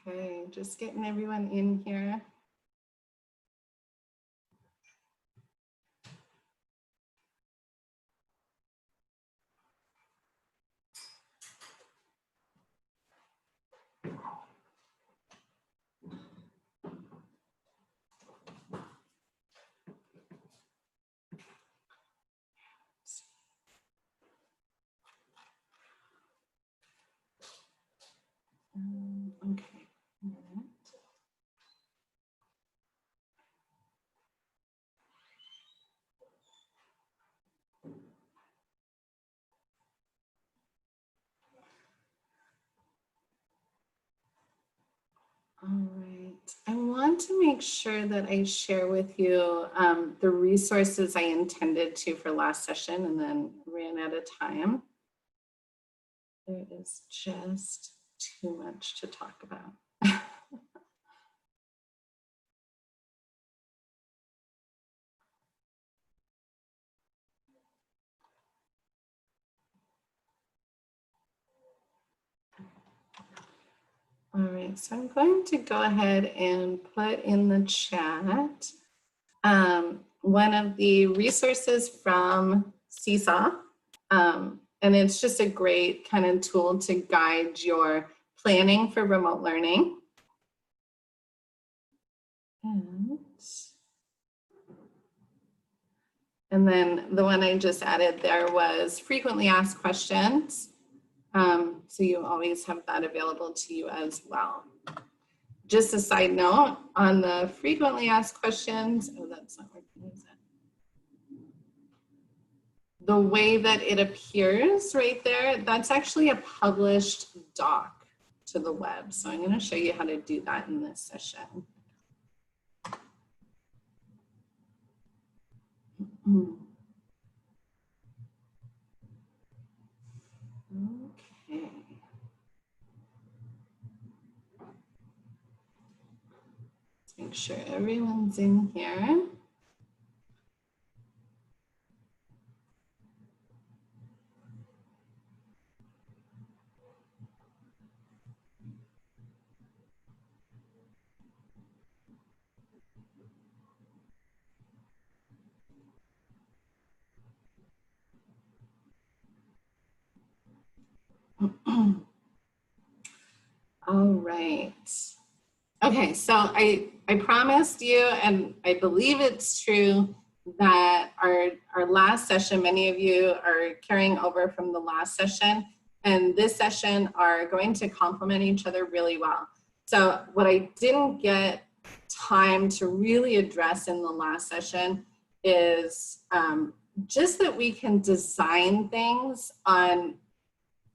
Okay, just getting everyone in here. Okay. All right, I want to make sure that I share with you the resources I intended to for last session and then ran out of time. There is just too much to talk about. All right, so I'm going to go ahead and put in the chat one of the resources from Seesaw. And it's just a great kind of tool to guide your planning for remote learning. And then the one I just added there was frequently asked questions. So you always have that available to you as well. Just a side note on the frequently asked questions, oh, that's not working, is it? The way that it appears right there, that's actually a published doc to the web. So I'm going to show you how to do that in this session. Okay. Let's make sure everyone's in here. All right. Okay, so I promised you, and I believe it's true, that our last session, many of you are carrying over from the last session, and this session are going to complement each other really well. So what I didn't get time to really address in the last session is just that we can design things on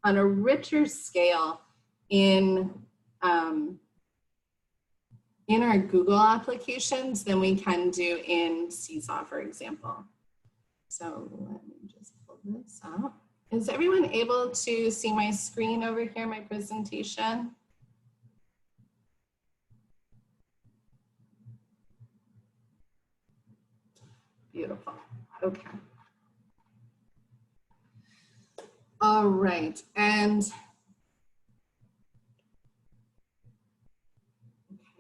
a richer scale in our Google applications than we can do in Seesaw, for example. So let me just pull this up. Is everyone able to see my screen over here, my presentation? Beautiful. Okay. All right. And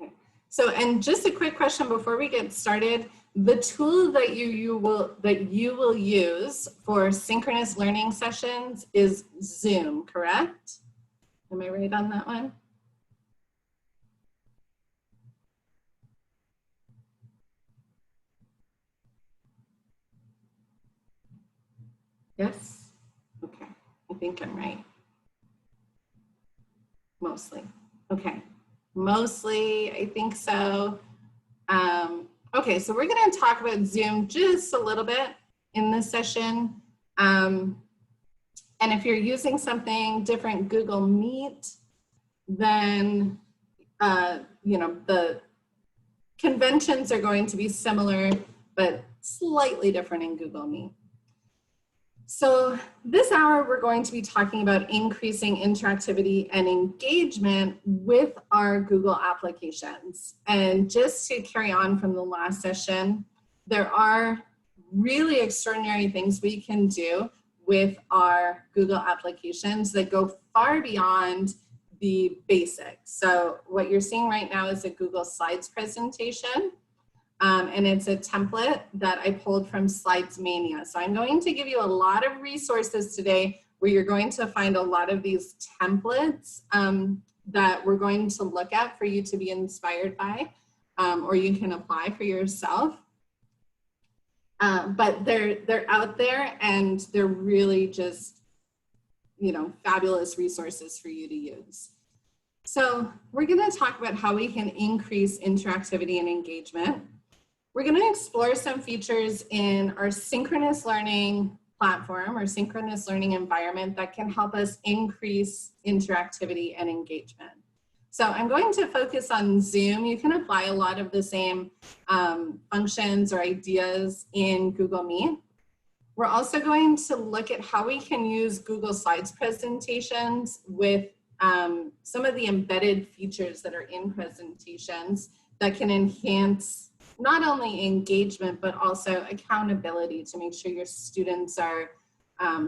okay. So, and just a quick question before we get started. The tool that you will use for synchronous learning sessions is Zoom, correct? Am I right on that one? Yes? Okay, I think I'm right. Mostly. Okay, mostly, I think so. Okay, so we're going to talk about Zoom just a little bit in this session. And if you're using something different, Google Meet, then you know, the conventions are going to be similar, but slightly different in Google Meet. So this hour, we're going to be talking about increasing interactivity and engagement with our Google applications. And just to carry on from the last session, there are really extraordinary things we can do with our Google applications that go far beyond the basics. So what you're seeing right now is a Google Slides presentation. And it's a template that I pulled from Slides Mania. So I'm going to give you a lot of resources today where you're going to find a lot of these templates that we're going to look at for you to be inspired by, or you can apply for yourself. But they're out there and they're really just, you know, fabulous resources for you to use. So we're going to talk about how we can increase interactivity and engagement. We're going to explore some features in our synchronous learning platform or synchronous learning environment that can help us increase interactivity and engagement. So I'm going to focus on Zoom. You can apply a lot of the same functions or ideas in Google Meet. We're also going to look at how we can use Google Slides presentations with some of the embedded features that are in presentations that can enhance not only engagement, but also accountability to make sure your students are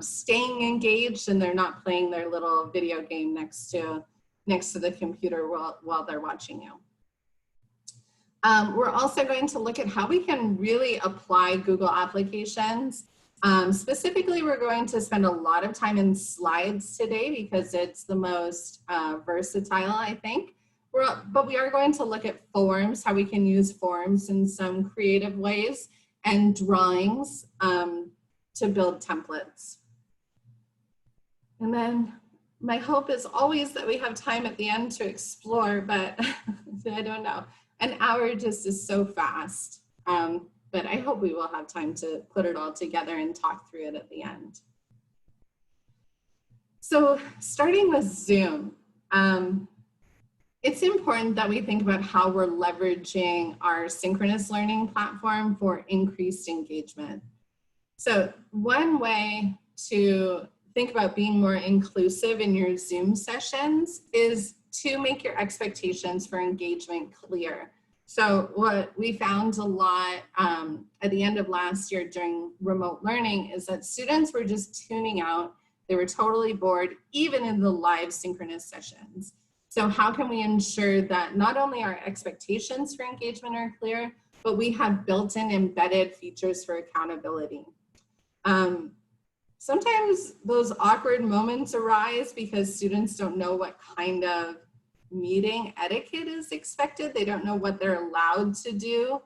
staying engaged and they're not playing their little video game next to the computer while they're watching you. We're also going to look at how we can really apply Google applications. Specifically, we're going to spend a lot of time in slides today because it's the most versatile, I think. But we are going to look at forms, how we can use forms in some creative ways, and drawings to build templates. And then my hope is always that we have time at the end to explore, but I don't know. An hour just is so fast. But I hope we will have time to put it all together and talk through it at the end. So starting with Zoom, it's important that we think about how we're leveraging our synchronous learning platform for increased engagement. So one way to think about being more inclusive in your Zoom sessions is to make your expectations for engagement clear. So what we found a lot at the end of last year during remote learning is that students were just tuning out. They were totally bored, even in the live synchronous sessions. So how can we ensure that not only our expectations for engagement are clear, but we have built-in embedded features for accountability? Sometimes those awkward moments arise because students don't know what kind of meeting etiquette is expected. They don't know what they're allowed to do.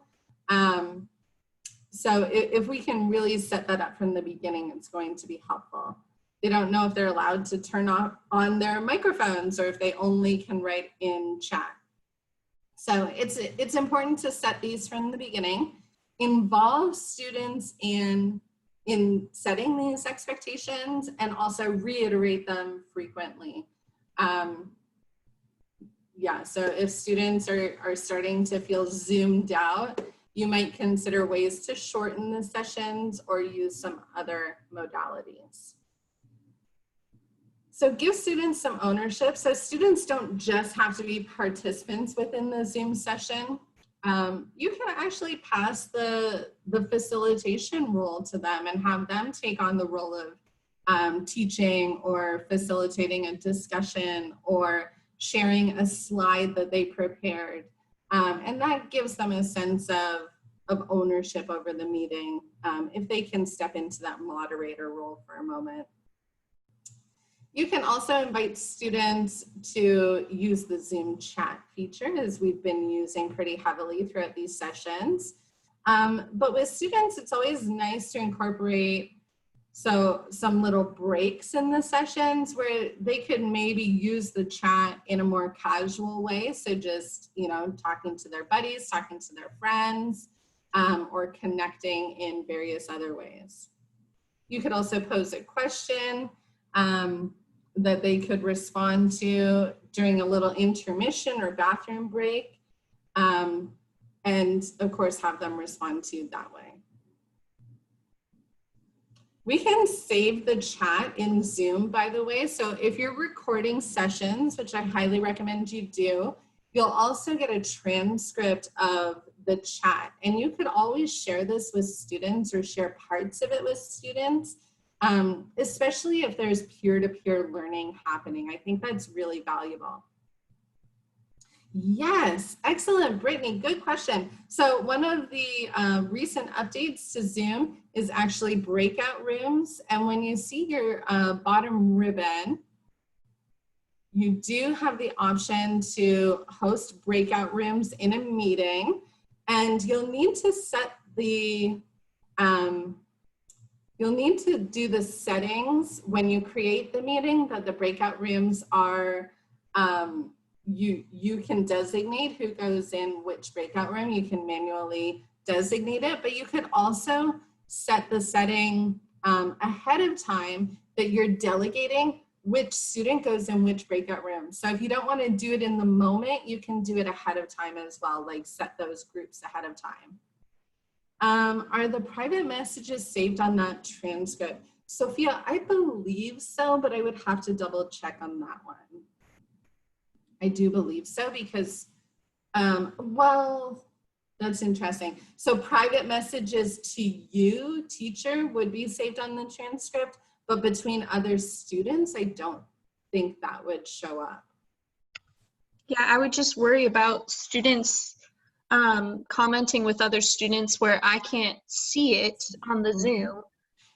So if we can really set that up from the beginning, it's going to be helpful. They don't know if they're allowed to turn on their microphones or if they only can write in chat. So it's important to set these from the beginning, involve students in setting these expectations, and also reiterate them frequently. Yeah, so if students are starting to feel zoomed out, you might consider ways to shorten the sessions or use some other modalities. So give students some ownership. So students don't just have to be participants within the Zoom session. You can actually pass the facilitation role to them and have them take on the role of teaching or facilitating a discussion or sharing a slide that they prepared. And that gives them a sense of ownership over the meeting if they can step into that moderator role for a moment. You can also invite students to use the Zoom chat feature, as we've been using pretty heavily throughout these sessions. But with students, it's always nice to incorporate some little breaks in the sessions where they could maybe use the chat in a more casual way. So just, you know, talking to their buddies, talking to their friends, or connecting in various other ways. You could also pose a question that they could respond to during a little intermission or bathroom break, and of course have them respond to that way. We can save the chat in Zoom, by the way. So if you're recording sessions, which I highly recommend you do, you'll also get a transcript of the chat. And you could always share this with students or share parts of it with students especially if there's peer-to-peer learning happening. I think that's really valuable. Yes, excellent, Brittany, good question. So one of the recent updates to Zoom is actually breakout rooms. And when you see your bottom ribbon, you do have the option to host breakout rooms in a meeting, and you'll need to set the, you'll need to do the settings when you create the meeting that the breakout rooms are, you can designate who goes in which breakout room. You can manually designate it, but you could also set the setting ahead of time that you're delegating which student goes in which breakout room. So if you don't want to do it in the moment, you can do it ahead of time as well, like set those groups ahead of time. Are the private messages saved on that transcript? Sophia, I believe so, but I would have to double check on that one. I do believe so because, well, that's interesting. So private messages to you, teacher, would be saved on the transcript, but between other students, I don't think that would show up. Yeah, I would just worry about students commenting with other students where I can't see it on the Zoom,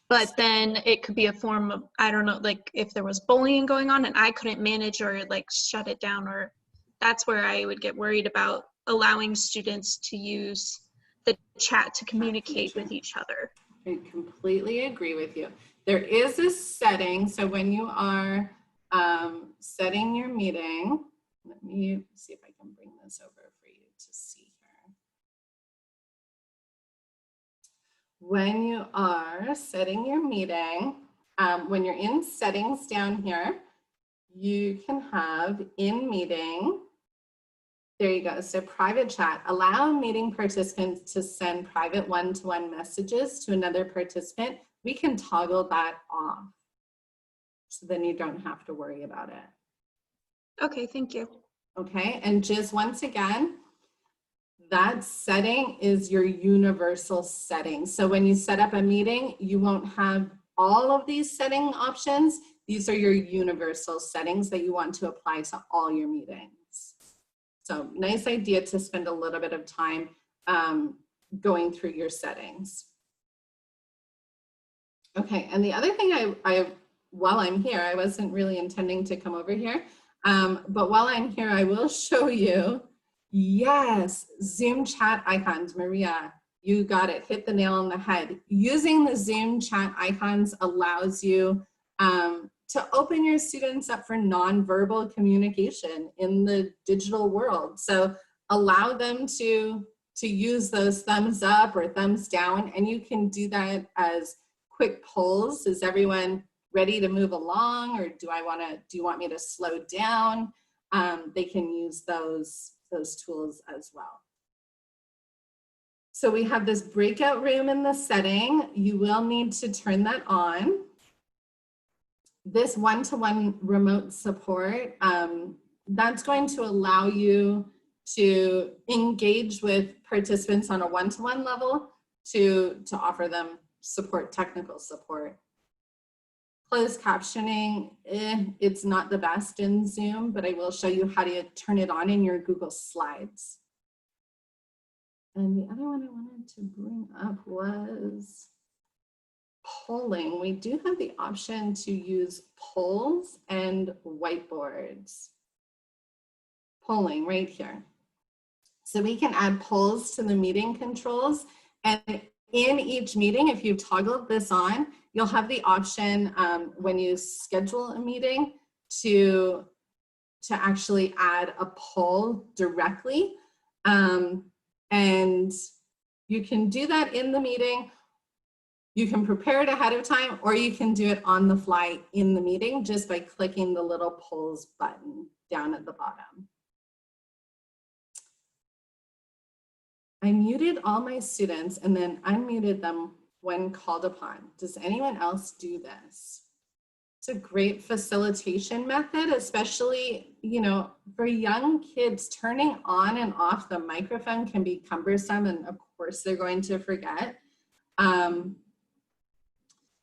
but then it could be a form of, I don't know, like if there was bullying going on and I couldn't manage or like shut it down, or that's where I would get worried about allowing students to use the chat to communicate with each other. I completely agree with you. There is a setting, so when you are setting your meeting, let me see if I can bring this over for you to see here. When you are setting your meeting, when you're in settings down here, you can have in meeting, there you go, so private chat, allow meeting participants to send private one-to-one messages to another participant. We can toggle that off, so then you don't have to worry about it. Okay, thank you. Okay, and just once again, that setting is your universal setting. So when you set up a meeting, you won't have all of these setting options. These are your universal settings that you want to apply to all your meetings. So nice idea to spend a little bit of time going through your settings. Okay, and the other thing while I'm here, I wasn't really intending to come over here, but while I'm here, I will show you, yes, Zoom chat icons. Maria, you got it, hit the nail on the head. Using the Zoom chat icons allows you to open your students up for nonverbal communication in the digital world. So allow them to use those thumbs up or thumbs down, and you can do that as quick polls. Is everyone ready to move along, or do you want me to slow down? They can use those tools as well. So we have this breakout room in the setting. You will need to turn that on. This one-to-one remote support, that's going to allow you to engage with participants on a one-to-one level to offer them support, technical support. Closed captioning, it's not the best in Zoom, but I will show you how to turn it on in your Google Slides. And the other one I wanted to bring up was polling. We do have the option to use polls and whiteboards. Polling right here. So we can add polls to the meeting controls, and in each meeting, if you've toggled this on, you'll have the option when you schedule a meeting to actually add a poll directly. And you can do that in the meeting. You can prepare it ahead of time, or you can do it on the fly in the meeting just by clicking the little polls button down at the bottom. I muted all my students and then unmuted them when called upon. Does anyone else do this? It's a great facilitation method, especially, you know, for young kids. Turning on and off the microphone can be cumbersome, and of course they're going to forget.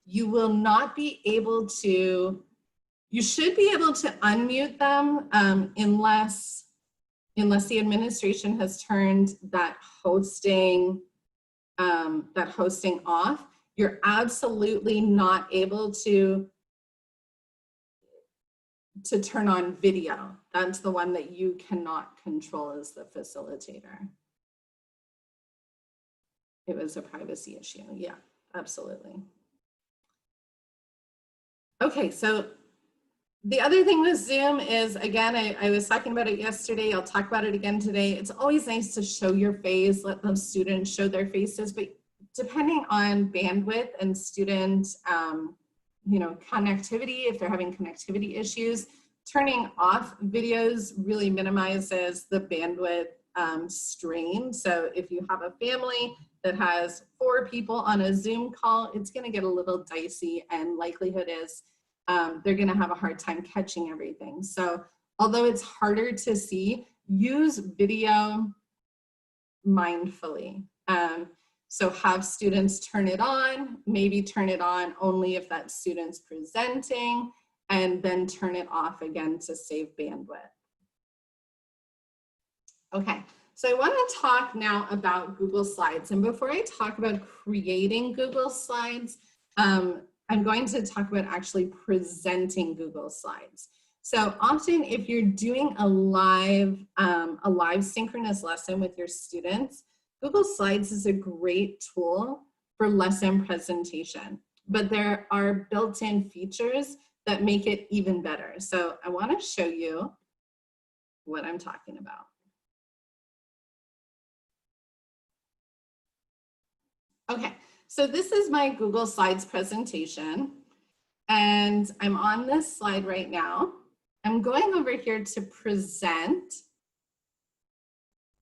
you will not be able to, you should be able to unmute them unless the administration has turned that hosting off. You're absolutely not able to turn on video. That's the one that you cannot control as the facilitator. It was a privacy issue. Yeah, absolutely. Okay, so the other thing with Zoom is, again, I was talking about it yesterday. I'll talk about it again today. It's always nice to show your face, let the students show their faces, but depending on bandwidth and student, connectivity, if they're having connectivity issues, turning off videos really minimizes the bandwidth strain. So if you have a family that has 4 people on a Zoom call, it's going to get a little dicey, and likelihood is they're going to have a hard time catching everything. So although it's harder to see, use video mindfully. So have students turn it on, maybe turn it on only if that student's presenting, and then turn it off again to save bandwidth. Okay, so I want to talk now about Google Slides. And before I talk about creating Google Slides, I'm going to talk about actually presenting Google Slides. So often if you're doing a live synchronous lesson with your students, Google Slides is a great tool for lesson presentation, but there are built-in features that make it even better. So I want to show you what I'm talking about. Okay, so this is my Google Slides presentation, and I'm on this slide right now. I'm going over here to present.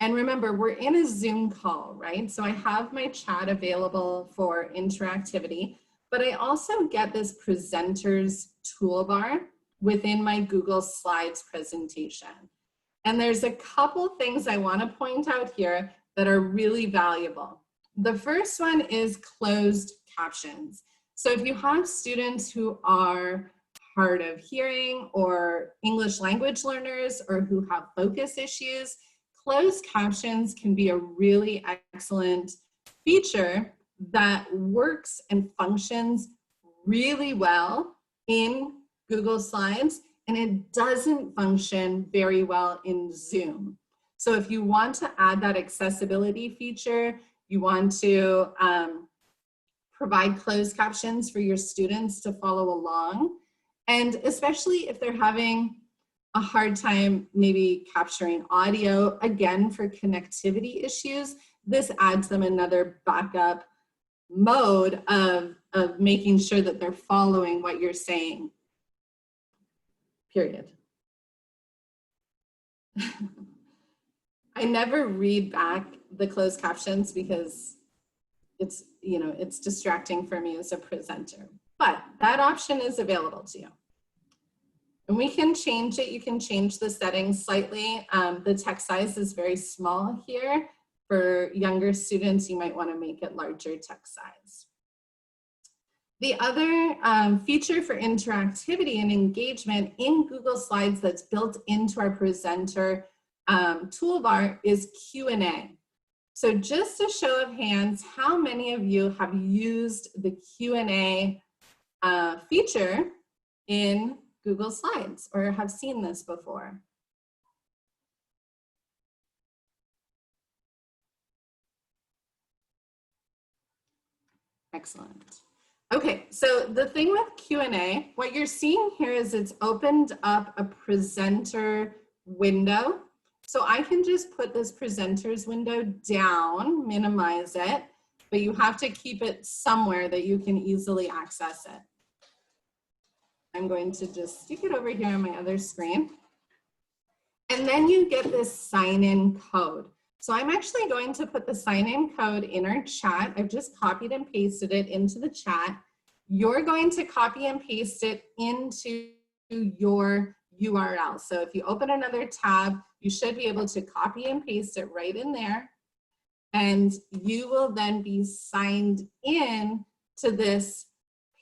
And remember, we're in a Zoom call, right? So I have my chat available for interactivity, but I also get this presenter's toolbar within my Google Slides presentation. And there's a couple things I want to point out here that are really valuable. The first one is closed captions. So if you have students who are hard of hearing or English language learners or who have focus issues, closed captions can be a really excellent feature that works and functions really well in Google Slides, and it doesn't function very well in Zoom. So if you want to add that accessibility feature, you want to provide closed captions for your students to follow along, and especially if they're having a hard time maybe capturing audio, again, for connectivity issues, this adds them another backup mode of making sure that they're following what you're saying, period. I never read back the closed captions because it's, it's distracting for me as a presenter, but that option is available to you. And we can change it. You can change the settings slightly. The text size is very small here. For younger students, you might want to make it larger text size. The other feature for interactivity and engagement in Google Slides that's built into our presenter toolbar is Q&A. So just a show of hands, how many of you have used the Q&A feature in Google Slides or have seen this before? Excellent. Okay, so the thing with Q&A, what you're seeing here is it's opened up a presenter window. So I can just put this presenter's window down, minimize it, but you have to keep it somewhere that you can easily access it. I'm going to just stick it over here on my other screen. And then you get this sign-in code. So I'm actually going to put the sign-in code in our chat. I've just copied and pasted it into the chat. You're going to copy and paste it into your URL. So if you open another tab, you should be able to copy and paste it right in there. And you will then be signed in to this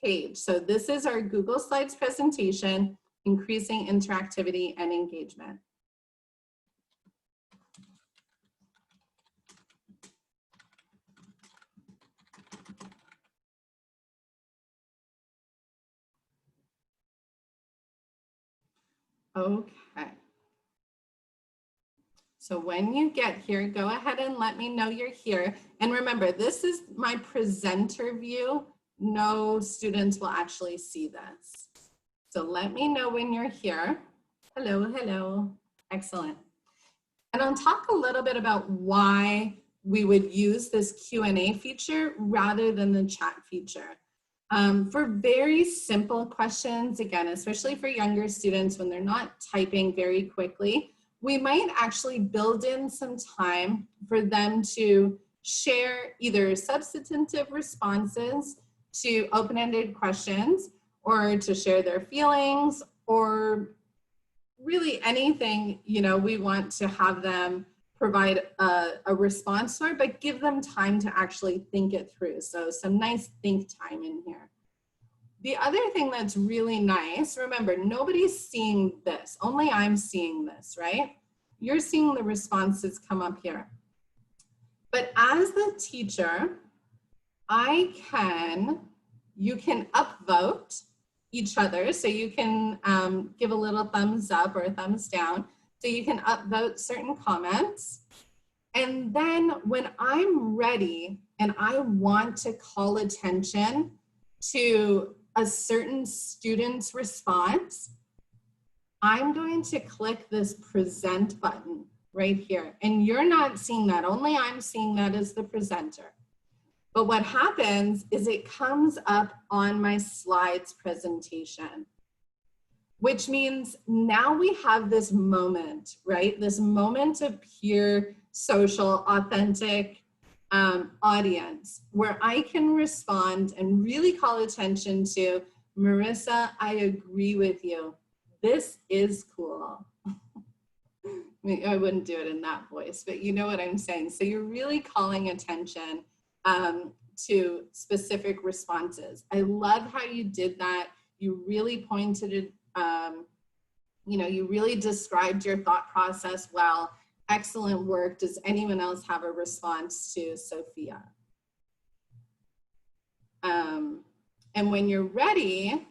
page. So this is our Google Slides presentation, increasing interactivity and engagement. Okay. So when you get here, go ahead and let me know you're here. And remember, this is my presenter view. No students will actually see this. So let me know when you're here. Hello, hello. Excellent. And I'll talk a little bit about why we would use this Q&A feature rather than the chat feature. For very simple questions, again, especially for younger students when they're not typing very quickly, we might actually build in some time for them to share either substantive responses to open-ended questions, or to share their feelings, or really anything, you know, we want to have them provide a response to it, but give them time to actually think it through. So some nice think time in here. The other thing that's really nice, remember, nobody's seeing this, only I'm seeing this, right? You're seeing the responses come up here. But as the teacher, you can upvote each other. So you can give a little thumbs up or a thumbs down. So you can upvote certain comments. And then when I'm ready and I want to call attention to a certain student's response, I'm going to click this present button right here. And you're not seeing that, only I'm seeing that as the presenter. But what happens is it comes up on my slides presentation, which means now we have this moment, right? This moment of pure social, authentic audience where I can respond and really call attention to, Marissa, I agree with you. This is cool. I wouldn't do it in that voice, but you know what I'm saying. So you're really calling attention to specific responses. I love how you did that. You really pointed it, you know, you really described your thought process well. Excellent work. Does anyone else have a response to Sophia? And when you're ready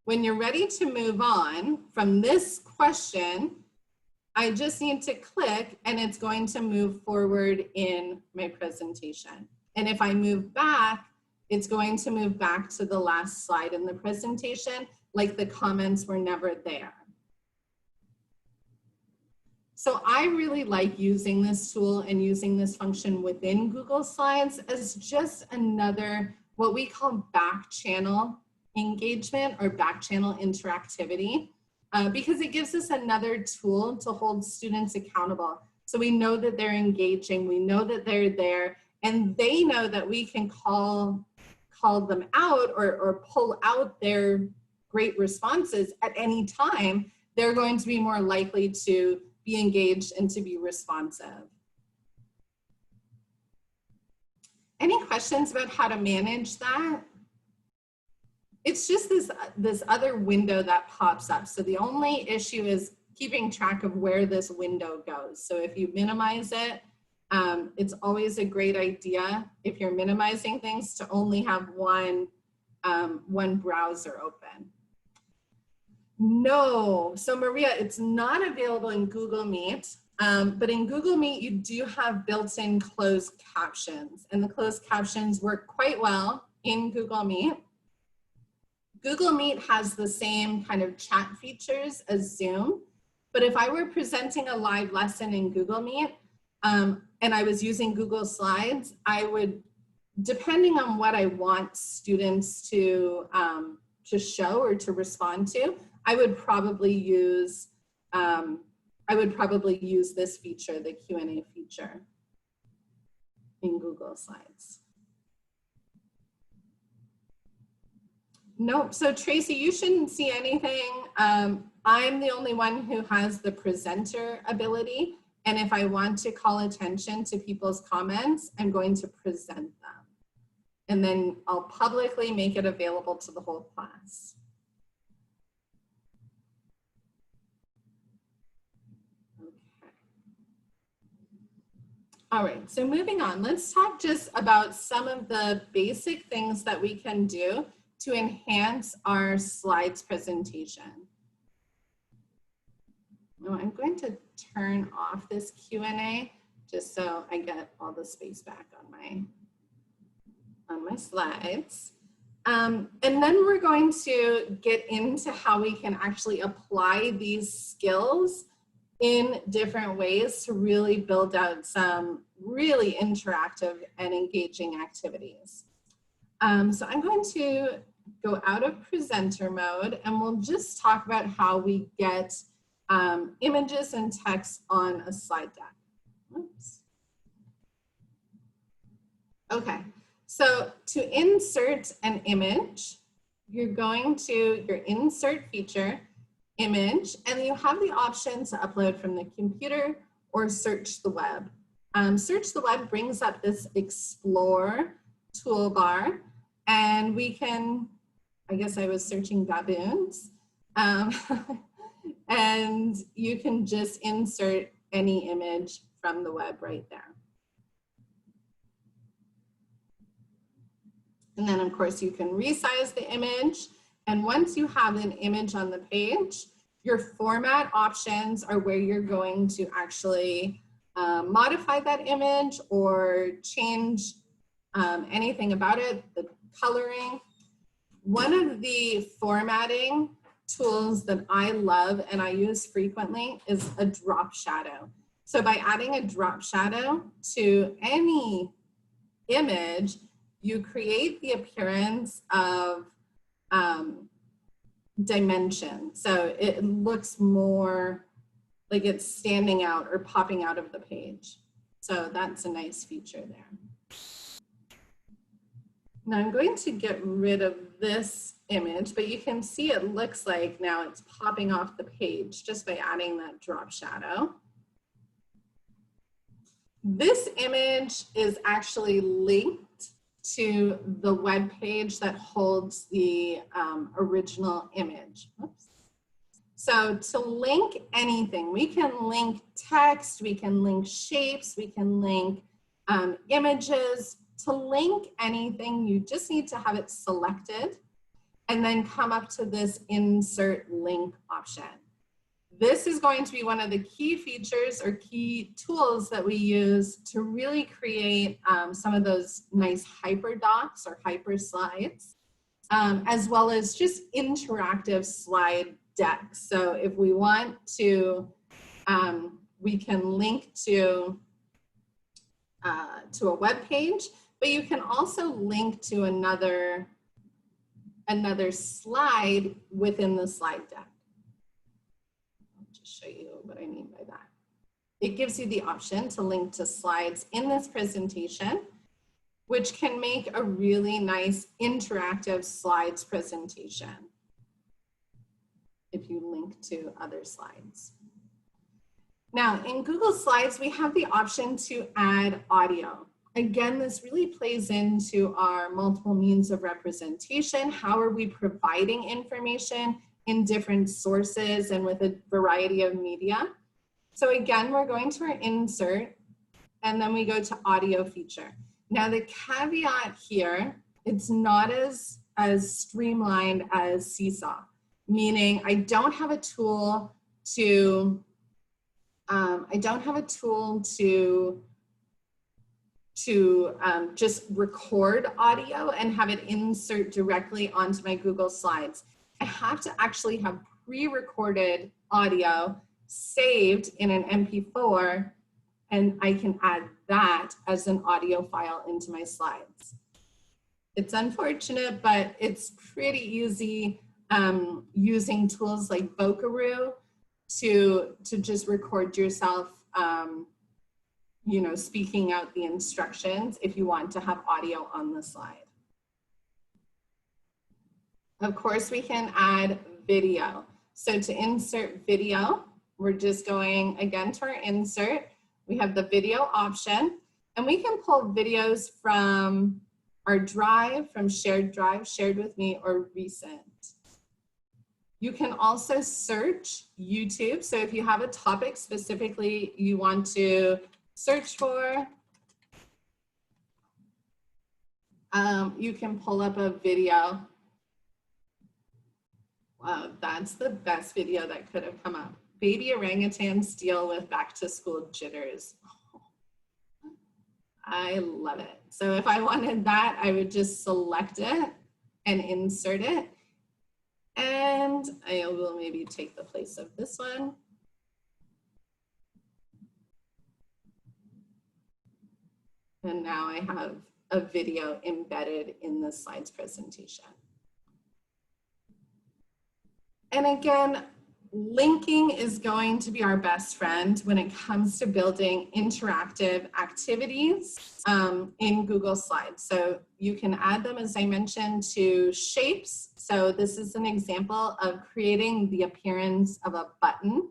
to move on from this question, I just need to click and it's going to move forward in my presentation. And if I move back, it's going to move back to the last slide in the presentation, like the comments were never there. So I really like using this tool and using this function within Google Slides as just another, what we call back channel engagement or back channel interactivity, because it gives us another tool to hold students accountable. So we know that they're engaging, we know that they're there, and they know that we can call them out or pull out their great responses at any time. They're going to be more likely to be engaged and to be responsive. Any questions about how to manage that? It's just this other window that pops up. So the only issue is keeping track of where this window goes. So if you minimize it, it's always a great idea if you're minimizing things to only have one browser open. No, so Maria, it's not available in Google Meet, but in Google Meet, you do have built-in closed captions, and the closed captions work quite well in Google Meet. Google Meet has the same kind of chat features as Zoom, but if I were presenting a live lesson in Google Meet, and I was using Google Slides, I would, depending on what I want students to show or to respond to, I would probably use this feature, the Q&A feature in Google Slides. Nope, so Tracy, you shouldn't see anything. I'm the only one who has the presenter ability. And if I want to call attention to people's comments, I'm going to present them. and then I'll publicly make it available to the whole class. All right, so moving on, let's talk just about some of the basic things that we can do to enhance our slides presentation. Now I'm going to turn off this Q&A just so I get all the space back on my slides. And then we're going to get into how we can actually apply these skills in different ways to really build out some really interactive and engaging activities. So I'm going to go out of presenter mode and we'll just talk about how we get images and text on a slide deck. Oops. Okay, so to insert an image, you're going to your insert feature, image, and you have the option to upload from the computer or search the web. Search the web brings up this explore toolbar, and we can, I guess I was searching baboons, and you can just insert any image from the web right there. And then of course you can resize the image. And once you have an image on the page, your format options are where you're going to actually modify that image or change anything about it, the coloring. One of the formatting tools that I love and I use frequently is a drop shadow. So by adding a drop shadow to any image, you create the appearance of dimension. So it looks more like it's standing out or popping out of the page. So that's a nice feature there. Now I'm going to get rid of this image, but you can see it looks like now it's popping off the page just by adding that drop shadow. This image is actually linked to the web page that holds the original image. Oops. So to link anything, we can link text, we can link shapes, we can link images. To link anything, you just need to have it selected and then come up to this insert link option. This is going to be one of the key features or key tools that we use to really create some of those nice hyperdocs or hyper slides, as well as just interactive slide decks. So if we want to, we can link to a web page, but you can also link to another slide within the slide deck. Show you what I mean by that. It gives you the option to link to slides in this presentation, which can make a really nice interactive slides presentation if you link to other slides. Now in Google Slides, we have the option to add audio. Again, this really plays into our multiple means of representation. How are we providing information in different sources and with a variety of media? So again, we're going to our insert and then we go to audio feature. Now the caveat here, it's not as streamlined as Seesaw, meaning I don't have a tool to just record audio and have it insert directly onto my Google Slides. I have to actually have pre-recorded audio saved in an MP4, and I can add that as an audio file into my slides. It's unfortunate, but it's pretty easy using tools like Vocaroo to just record yourself you know, speaking out the instructions if you want to have audio on the slide. Of course, we can add video. So to insert video, we're just going again to our insert. We have the video option, and we can pull videos from our drive from shared drive, shared with me, or recent. You can also search YouTube. So if you have a topic specifically you want to search for, you can pull up a video. Wow, that's the best video that could have come up. Baby orangutans deal with back to school jitters. I love it. So if I wanted that, I would just select it and insert it. And I will maybe take the place of this one. And now I have a video embedded in the slides presentation. And again, linking is going to be our best friend when it comes to building interactive activities in Google Slides. So you can add them, as I mentioned, to shapes. So this is an example of creating the appearance of a button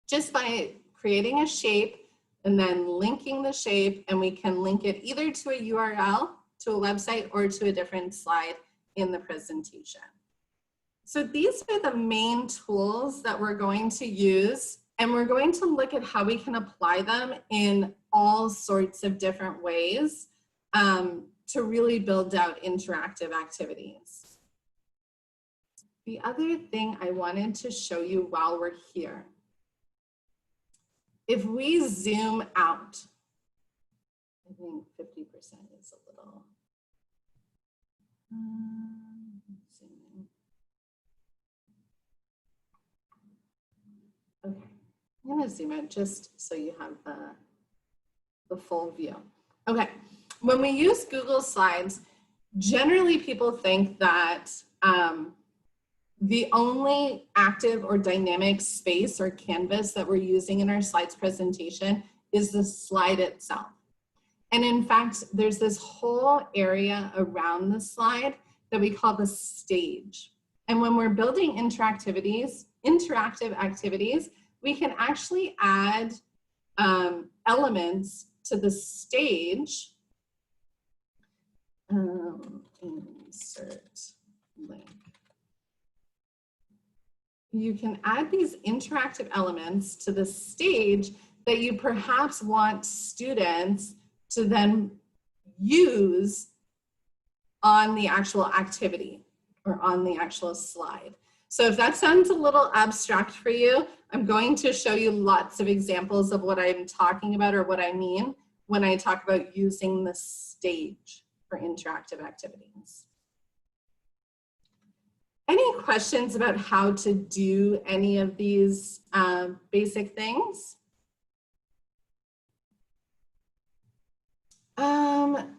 just by creating a shape and then linking the shape, and we can link it either to a URL, to a website, or to a different slide in the presentation. So these are the main tools that we're going to use, and we're going to look at how we can apply them in all sorts of different ways to really build out interactive activities. The other thing I wanted to show you while we're here, if we zoom out, I think 50% is a little, okay, I'm gonna zoom out just so you have the full view. Okay, when we use Google Slides, generally people think that the only active or dynamic space or canvas that we're using in our slides presentation is the slide itself. And in fact, there's this whole area around the slide that we call the stage. And when we're building interactive activities, we can actually add elements to the stage. Insert link. You can add these interactive elements to the stage that you perhaps want students to then use on the actual activity or on the actual slide. So if that sounds a little abstract for you, I'm going to show you lots of examples of what I'm talking about or what I mean when I talk about using the stage for interactive activities. Any questions about how to do any of these basic things?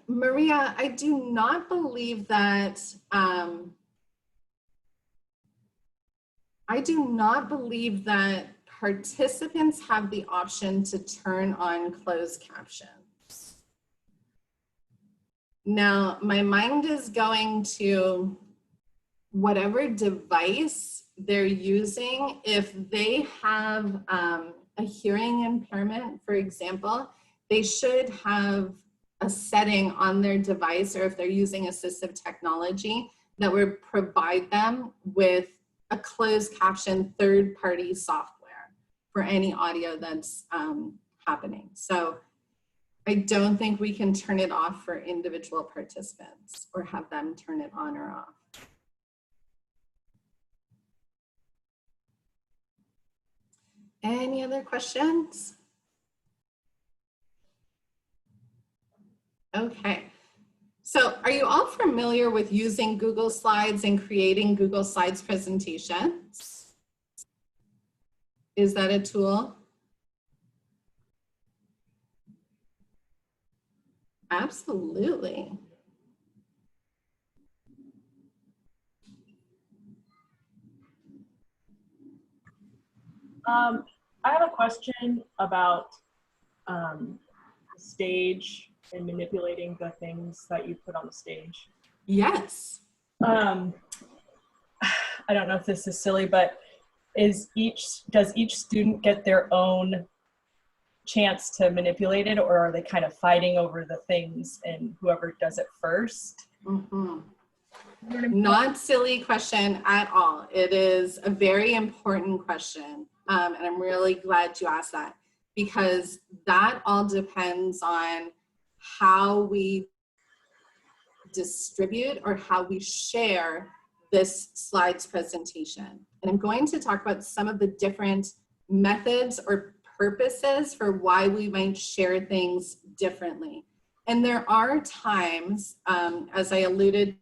Maria, I do not believe that participants have the option to turn on closed captions. Now, my mind is going to whatever device they're using. If they have a hearing impairment, for example, they should have a setting on their device, or if they're using assistive technology, that would provide them with a closed caption third-party software for any audio that's happening. So I don't think we can turn it off for individual participants or have them turn it on or off. Any other questions? Okay, so are you all familiar with using Google Slides and creating Google Slides presentations? Is that a tool? Absolutely. I have a question about the stage and manipulating the things that you put on the stage. Yes. I don't know if this is silly, but does each student get their own chance to manipulate it, or are they kind of fighting over the things and whoever does it first? Mm-hmm. Not silly question at all. It is a very important question. And I'm really glad you asked that, because that all depends on how we distribute or how we share this slides presentation. And I'm going to talk about some of the different methods or purposes for why we might share things differently. And there are times, as I alluded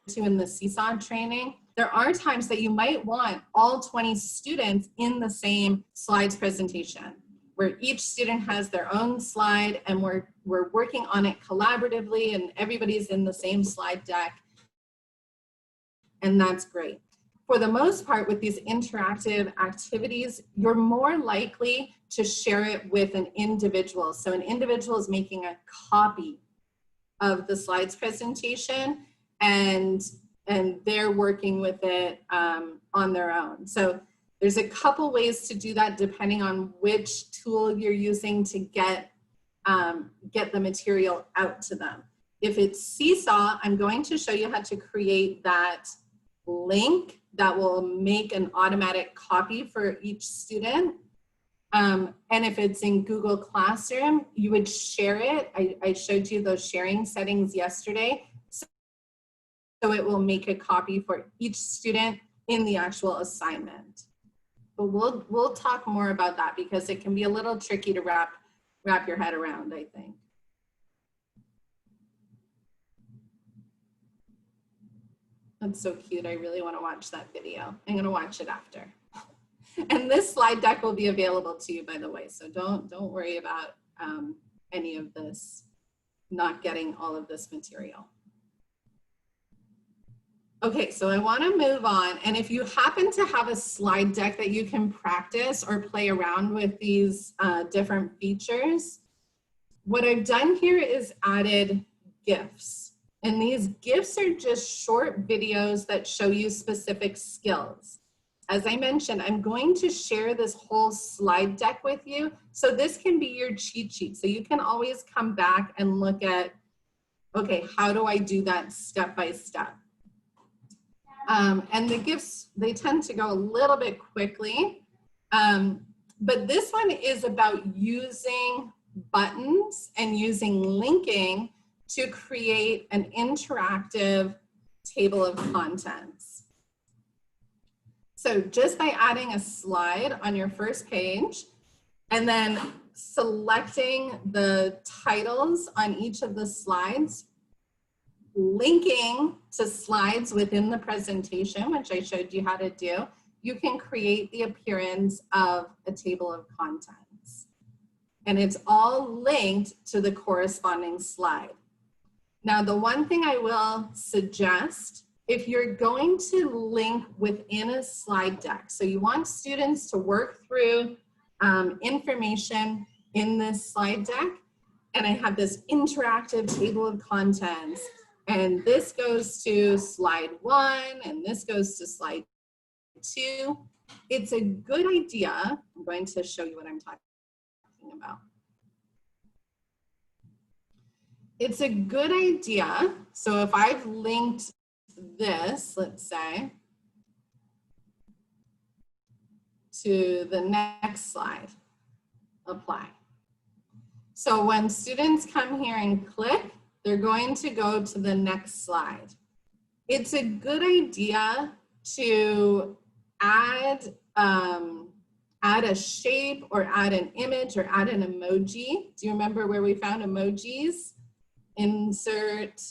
to in the Seesaw training, there are times that you might want all 20 students in the same slides presentation, where each student has their own slide and we're working on it collaboratively and everybody's in the same slide deck. And that's great. For the most part, with these interactive activities, you're more likely to share it with an individual. So an individual is making a copy of the slides presentation and they're working with it on their own. So there's a couple ways to do that depending on which tool you're using to get the material out to them. If it's Seesaw, I'm going to show you how to create that link that will make an automatic copy for each student. And if it's in Google Classroom, you would share it. I showed you those sharing settings yesterday. So it will make a copy for each student in the actual assignment. But we'll talk more about that because it can be a little tricky to wrap your head around, I think. That's so cute. I really want to watch that video. I'm going to watch it after. And this slide deck will be available to you, by the way. So don't worry about any of this, not getting all of this material. Okay, so I want to move on. And if you happen to have a slide deck that you can practice or play around with these different features, what I've done here is added GIFs. And these GIFs are just short videos that show you specific skills. As I mentioned, I'm going to share this whole slide deck with you. So this can be your cheat sheet. So you can always come back and look at, okay, how do I do that step by step? And the GIFs, they tend to go a little bit quickly. But this one is about using buttons and using linking to create an interactive table of contents. So just by adding a slide on your first page and then selecting the titles on each of the slides, linking to slides within the presentation, which I showed you how to do, you can create the appearance of a table of contents. And it's all linked to the corresponding slide. Now, the one thing I will suggest, if you're going to link within a slide deck, so you want students to work through information in this slide deck, and I have this interactive table of contents, and this goes to slide 1, and this goes to slide 2. It's a good idea. I'm going to show you what I'm talking about. It's a good idea. So if I've linked this, let's say, to the next slide, apply. So when students come here and click, they're going to go to the next slide. It's a good idea to add a shape or add an image or add an emoji. Do you remember where we found emojis? Insert,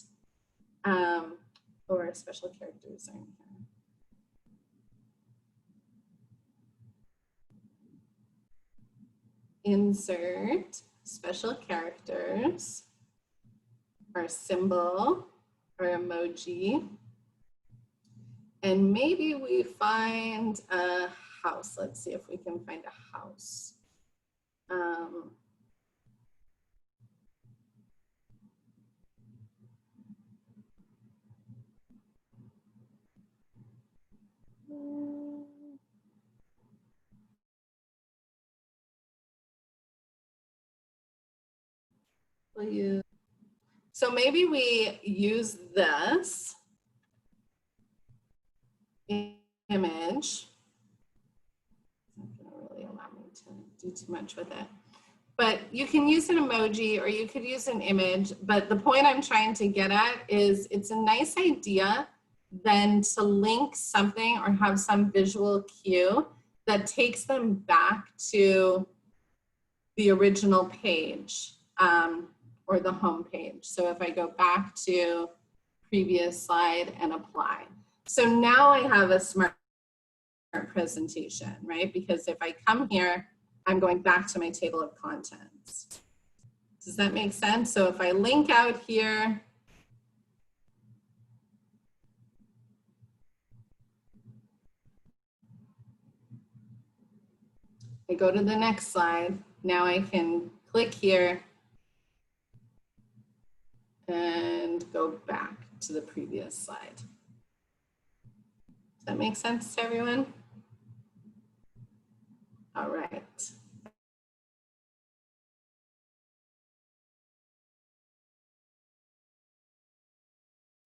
or special characters are in here. Insert special characters or symbol or emoji. And maybe we find a house. Let's see if we can find a house. So maybe we use this image. It's not going to really allow me to do too much with it. But you can use an emoji or you could use an image. But the point I'm trying to get at is it's a nice idea then to link something or have some visual cue that takes them back to the original page or the home page. So if I go back to previous slide and apply. So now I have a smart presentation, right? Because if I come here, I'm going back to my table of contents. Does that make sense? So if I link out here, I go to the next slide. Now I can click here and go back to the previous slide. Does that make sense to everyone? All right.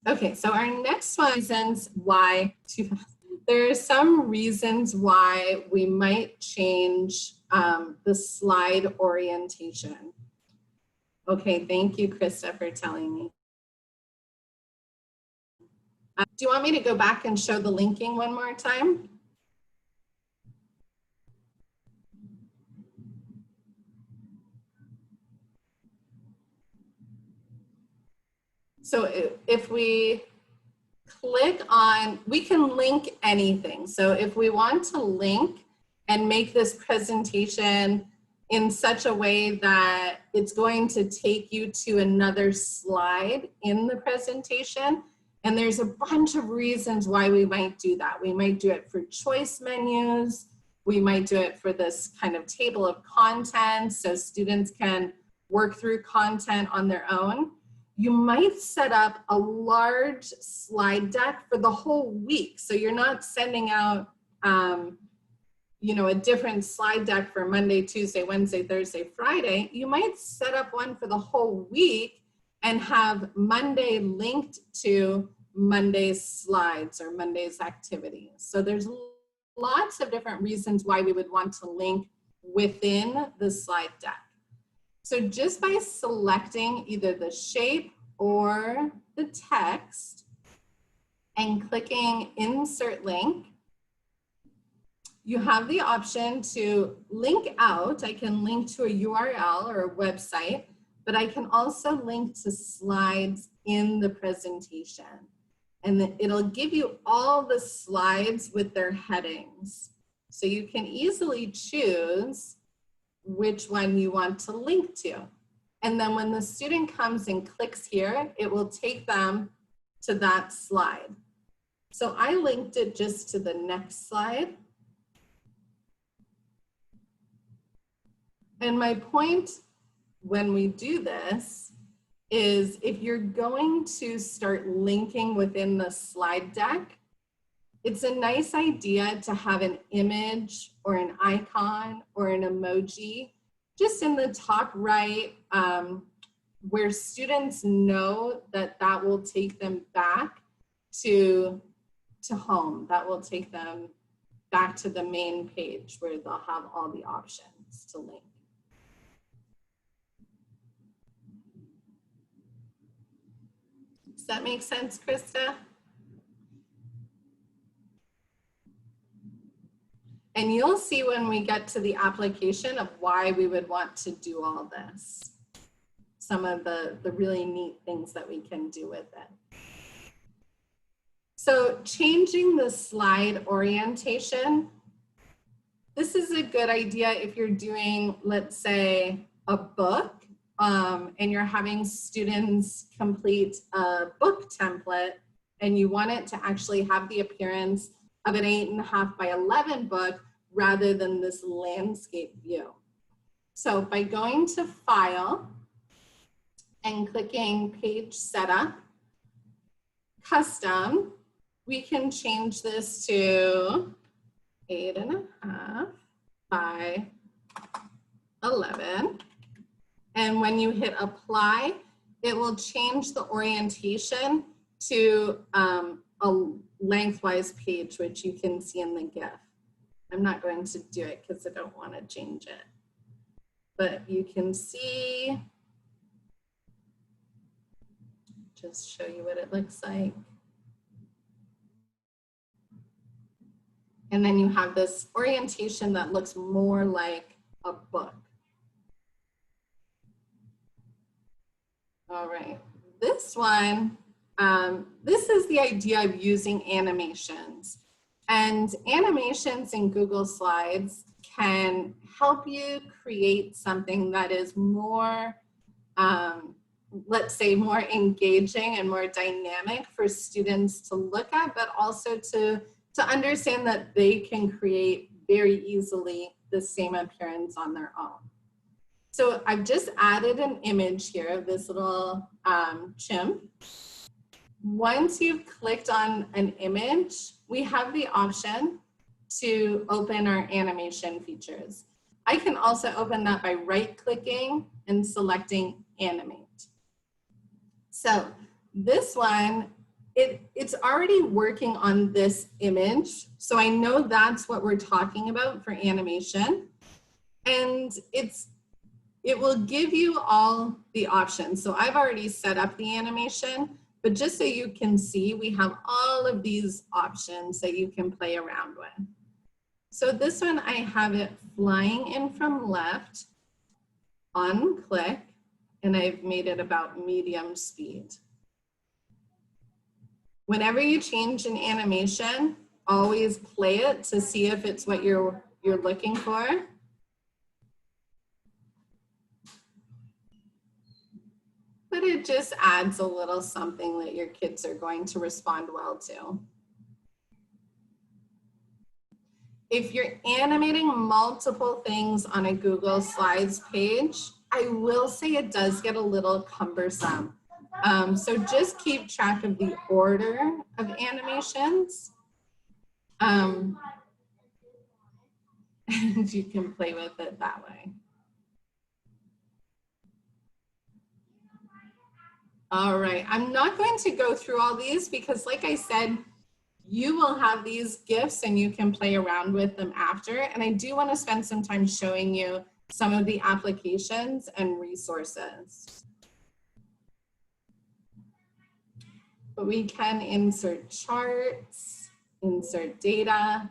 Okay, so our next one reasons why, there are some reasons why we might change the slide orientation. Okay, thank you, Krista, for telling me. Do you want me to go back and show the linking one more time? So if we click on, we can link anything. So if we want to link and make this presentation in such a way that it's going to take you to another slide in the presentation, and there's a bunch of reasons why we might do that. We might do it for choice menus. We might do it for this kind of table of contents so students can work through content on their own. You might set up a large slide deck for the whole week. So you're not sending out, you know, a different slide deck for Monday, Tuesday, Wednesday, Thursday, Friday. You might set up one for the whole week and have Monday linked to Monday's slides or Monday's activities. So there's lots of different reasons why we would want to link within the slide deck. So just by selecting either the shape or the text and clicking insert link, you have the option to link out. I can link to a URL or a website, but I can also link to slides in the presentation. And it'll give you all the slides with their headings. So you can easily choose which one you want to link to. And then when the student comes and clicks here, it will take them to that slide. So I linked it just to the next slide. And my point when we do this is if you're going to start linking within the slide deck, it's a nice idea to have an image or an icon or an emoji just in the top right where students know that that will take them back to home. That will take them back to the main page where they'll have all the options to link. Does that make sense, Krista? And you'll see when we get to the application of why we would want to do all this. Some of the really neat things that we can do with it. So changing the slide orientation, this is a good idea if you're doing, let's say, a book and you're having students complete a book template and you want it to actually have the appearance of an 8.5 by 11 book rather than this landscape view. So by going to File and clicking Page Setup, Custom, we can change this to 8.5 by 11. And when you hit apply, it will change the orientation to a lengthwise page, which you can see in the GIF. I'm not going to do it because I don't want to change it. But you can see, just show you what it looks like. And then you have this orientation that looks more like a book. All right, this one, this is the idea of using animations. And animations in Google Slides can help you create something that is more, let's say, more engaging and more dynamic for students to look at, but also to understand that they can create very easily the same appearance on their own. So I've just added an image here of this little chimp. Once you've clicked on an image, we have the option to open our animation features. I can also open that by right-clicking and selecting Animate. So this one, it's already working on this image. So I know that's what we're talking about for animation. And it will give you all the options. So I've already set up the animation, but just so you can see, we have all of these options that you can play around with. So this one, I have it flying in from left on click, and I've made it about medium speed. Whenever you change an animation, always play it to see if it's what you're looking for. But it just adds a little something that your kids are going to respond well to. If you're animating multiple things on a Google Slides page, I will say it does get a little cumbersome. So just keep track of the order of animations. And you can play with it that way. All right, I'm not going to go through all these because like I said, you will have these GIFs and you can play around with them after. And I do want to spend some time showing you some of the applications and resources. But we can insert charts, insert data.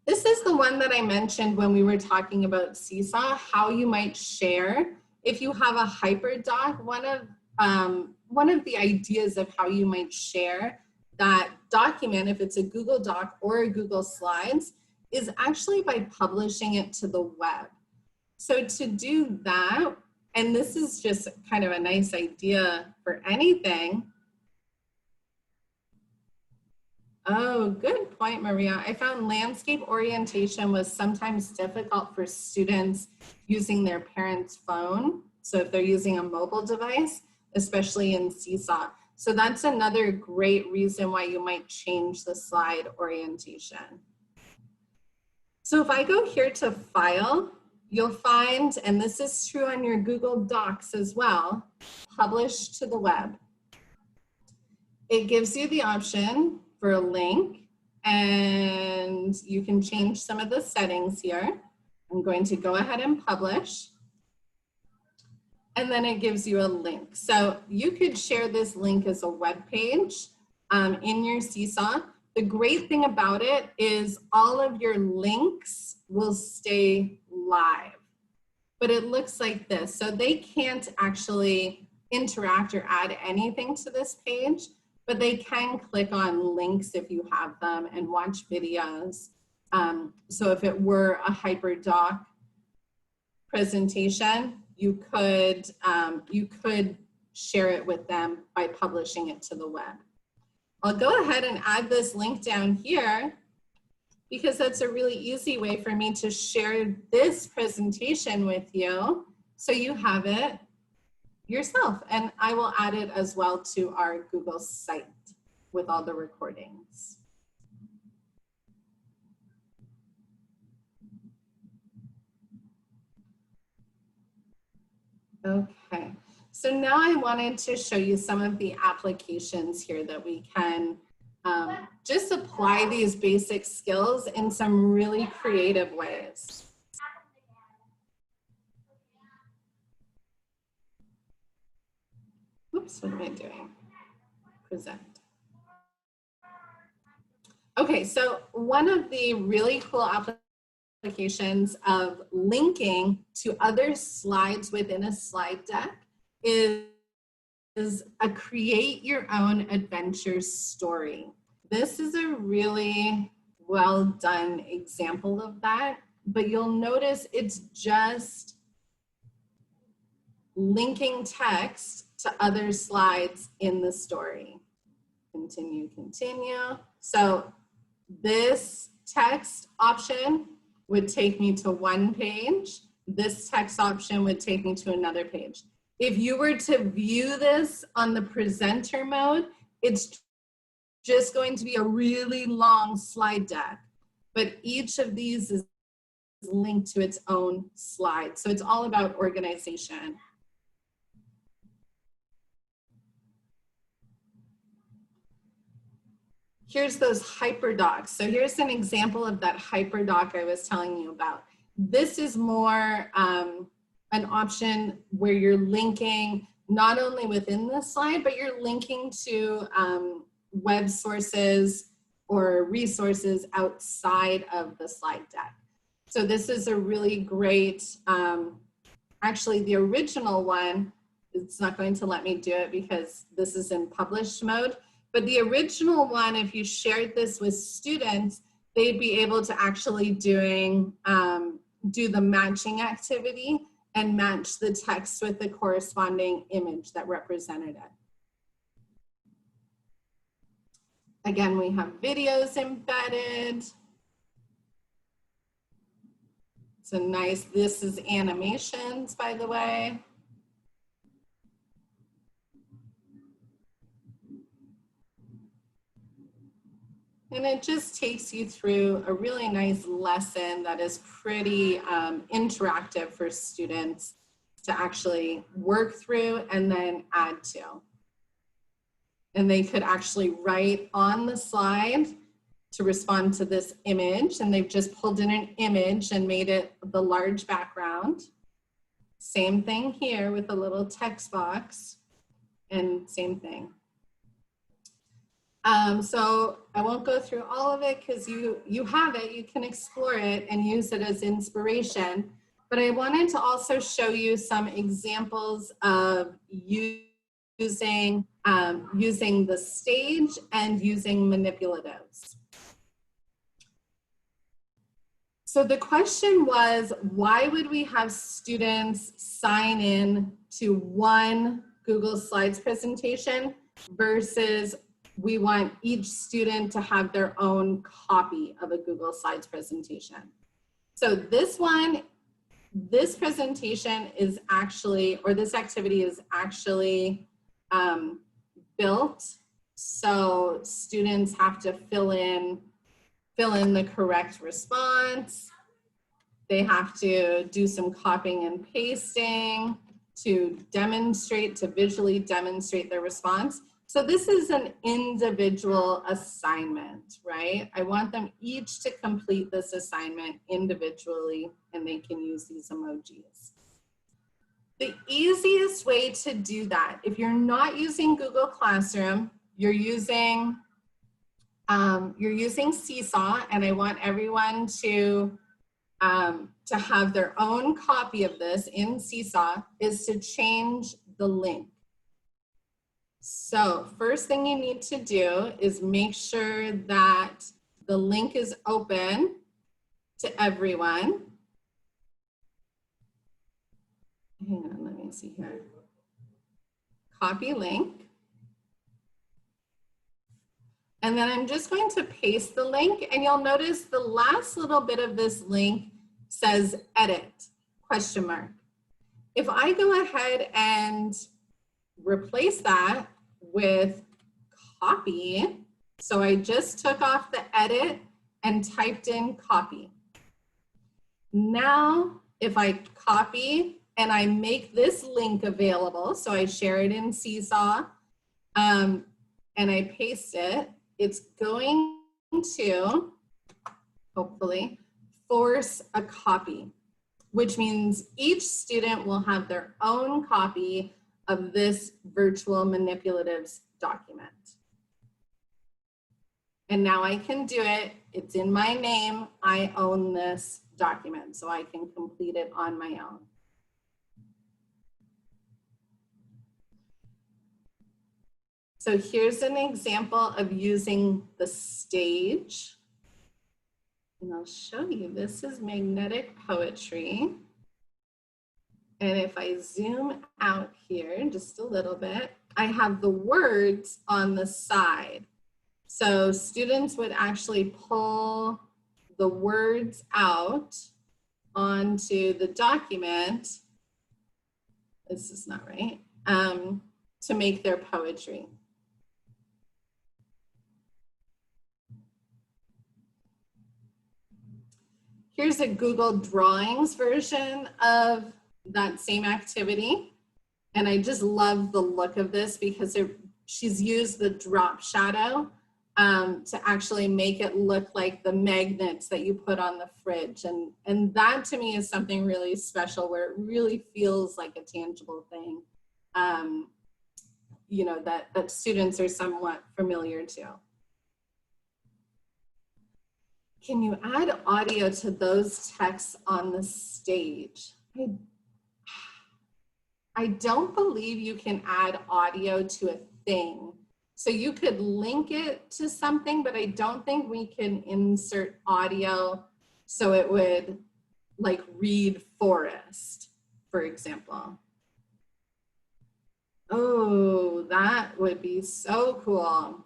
This is the one that I mentioned when we were talking about Seesaw, how you might share. If you have a hyperdoc, one of the ideas of how you might share that document, if it's a Google Doc or a Google Slides, is actually by publishing it to the web. So to do that, and this is just kind of a nice idea for anything. Oh, good point, Maria. I found landscape orientation was sometimes difficult for students using their parents' phone. So if they're using a mobile device, especially in Seesaw. So that's another great reason why you might change the slide orientation. So if I go here to File, you'll find, and this is true on your Google Docs as well, Publish to the Web. It gives you the option for a link, and you can change some of the settings here. I'm going to go ahead and publish. And then it gives you a link. So you could share this link as a web page in your Seesaw. The great thing about it is all of your links will stay live, but it looks like this. So they can't actually interact or add anything to this page, but they can click on links if you have them and watch videos. So if it were a HyperDoc presentation, you could share it with them by publishing it to the web. I'll go ahead and add this link down here because that's a really easy way for me to share this presentation with you so you have it yourself. And I will add it as well to our Google site with all the recordings. Okay, so now I wanted to show you some of the applications here that we can just apply these basic skills in some really creative ways. Oops, what am I doing? Present. Okay, so one of the really cool applications of linking to other slides within a slide deck is a create your own adventure story. This is a really well done example of that, but you'll notice it's just linking text to other slides in the story. Continue, continue. So this text option would take me to one page. This text option would take me to another page. If you were to view this on the presenter mode, it's just going to be a really long slide deck, but each of these is linked to its own slide. So it's all about organization. Here's those hyperdocs. So here's an example of that hyperdoc I was telling you about. This is more an option where you're linking not only within the slide, but you're linking to web sources or resources outside of the slide deck. So this is a really great, actually the original one, it's not going to let me do it because this is in published mode. But the original one, if you shared this with students, they'd be able to actually do the matching activity and match the text with the corresponding image that represented it. Again, we have videos embedded. So nice, this is animations, by the way. And it just takes you through a really nice lesson that is pretty interactive for students to actually work through and then add to. And they could actually write on the slide to respond to this image, and they've just pulled in an image and made it the large background. Same thing here with a little text box, and same thing. So I won't go through all of it because you have it, you can explore it and use it as inspiration. But I wanted to also show you some examples of using the stage and using manipulatives. So the question was, why would we have students sign in to one Google Slides presentation versus we want each student to have their own copy of a Google Slides presentation? So this presentation is actually, or this activity is actually built so students have to fill in the correct response. They have to do some copying and pasting to visually demonstrate their response. So this is an individual assignment, right? I want them each to complete this assignment individually, and they can use these emojis. The easiest way to do that, if you're not using Google Classroom, you're using Seesaw, and I want everyone to have their own copy of this in Seesaw, is to change the link. So first thing you need to do is make sure that the link is open to everyone. Hang on, let me see here. Copy link. And then I'm just going to paste the link, and you'll notice the last little bit of this link says edit, question mark. If I go ahead and replace that with copy, so I just took off the edit and typed in copy. Now, if I copy and I make this link available, so I share it in Seesaw, and I paste it, it's going to, hopefully, force a copy, which means each student will have their own copy of this virtual manipulatives document. And now I can do it. It's in my name. I own this document, so I can complete it on my own. So here's an example of using the stage. And I'll show you, this is magnetic poetry. And if I zoom out here just a little bit, I have the words on the side. So students would actually pull the words out onto the document. This is not right, to make their poetry. Here's a Google Drawings version of that same activity. And I just love the look of this because she's used the drop shadow to actually make it look like the magnets that you put on the fridge. And that to me is something really special where it really feels like a tangible thing, you know, that students are somewhat familiar to. Can you add audio to those texts on the stage? I don't believe you can add audio to a thing. So you could link it to something, but I don't think we can insert audio so it would like read forest, for example. Oh, that would be so cool.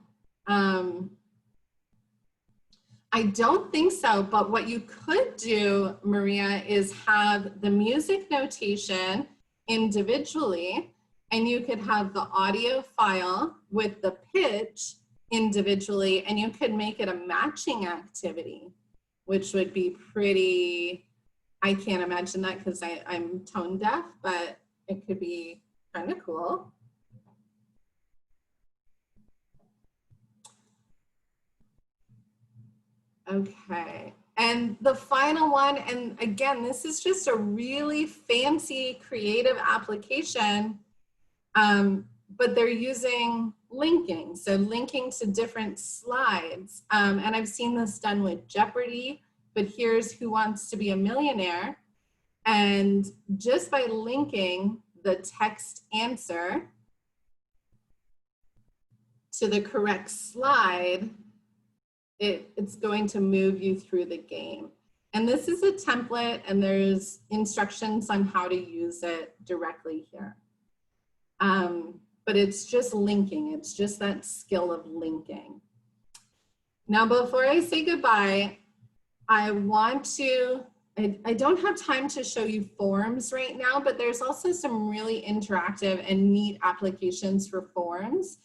I don't think so, but what you could do, Maria, is have the music notation individually, and you could have the audio file with the pitch individually, and you could make it a matching activity, which would be pretty, I can't imagine that because I'm tone deaf, but it could be kind of cool. Okay, and the final one, and again, this is just a really fancy creative application, but they're using linking, so linking to different slides. And I've seen this done with Jeopardy, but here's Who Wants to Be a Millionaire? And just by linking the text answer to the correct slide, it's going to move you through the game. And this is a template, and there's instructions on how to use it directly here. But it's just linking. It's just that skill of linking. Now, before I say goodbye, I want to, I don't have time to show you forms right now, but there's also some really interactive and neat applications for forms.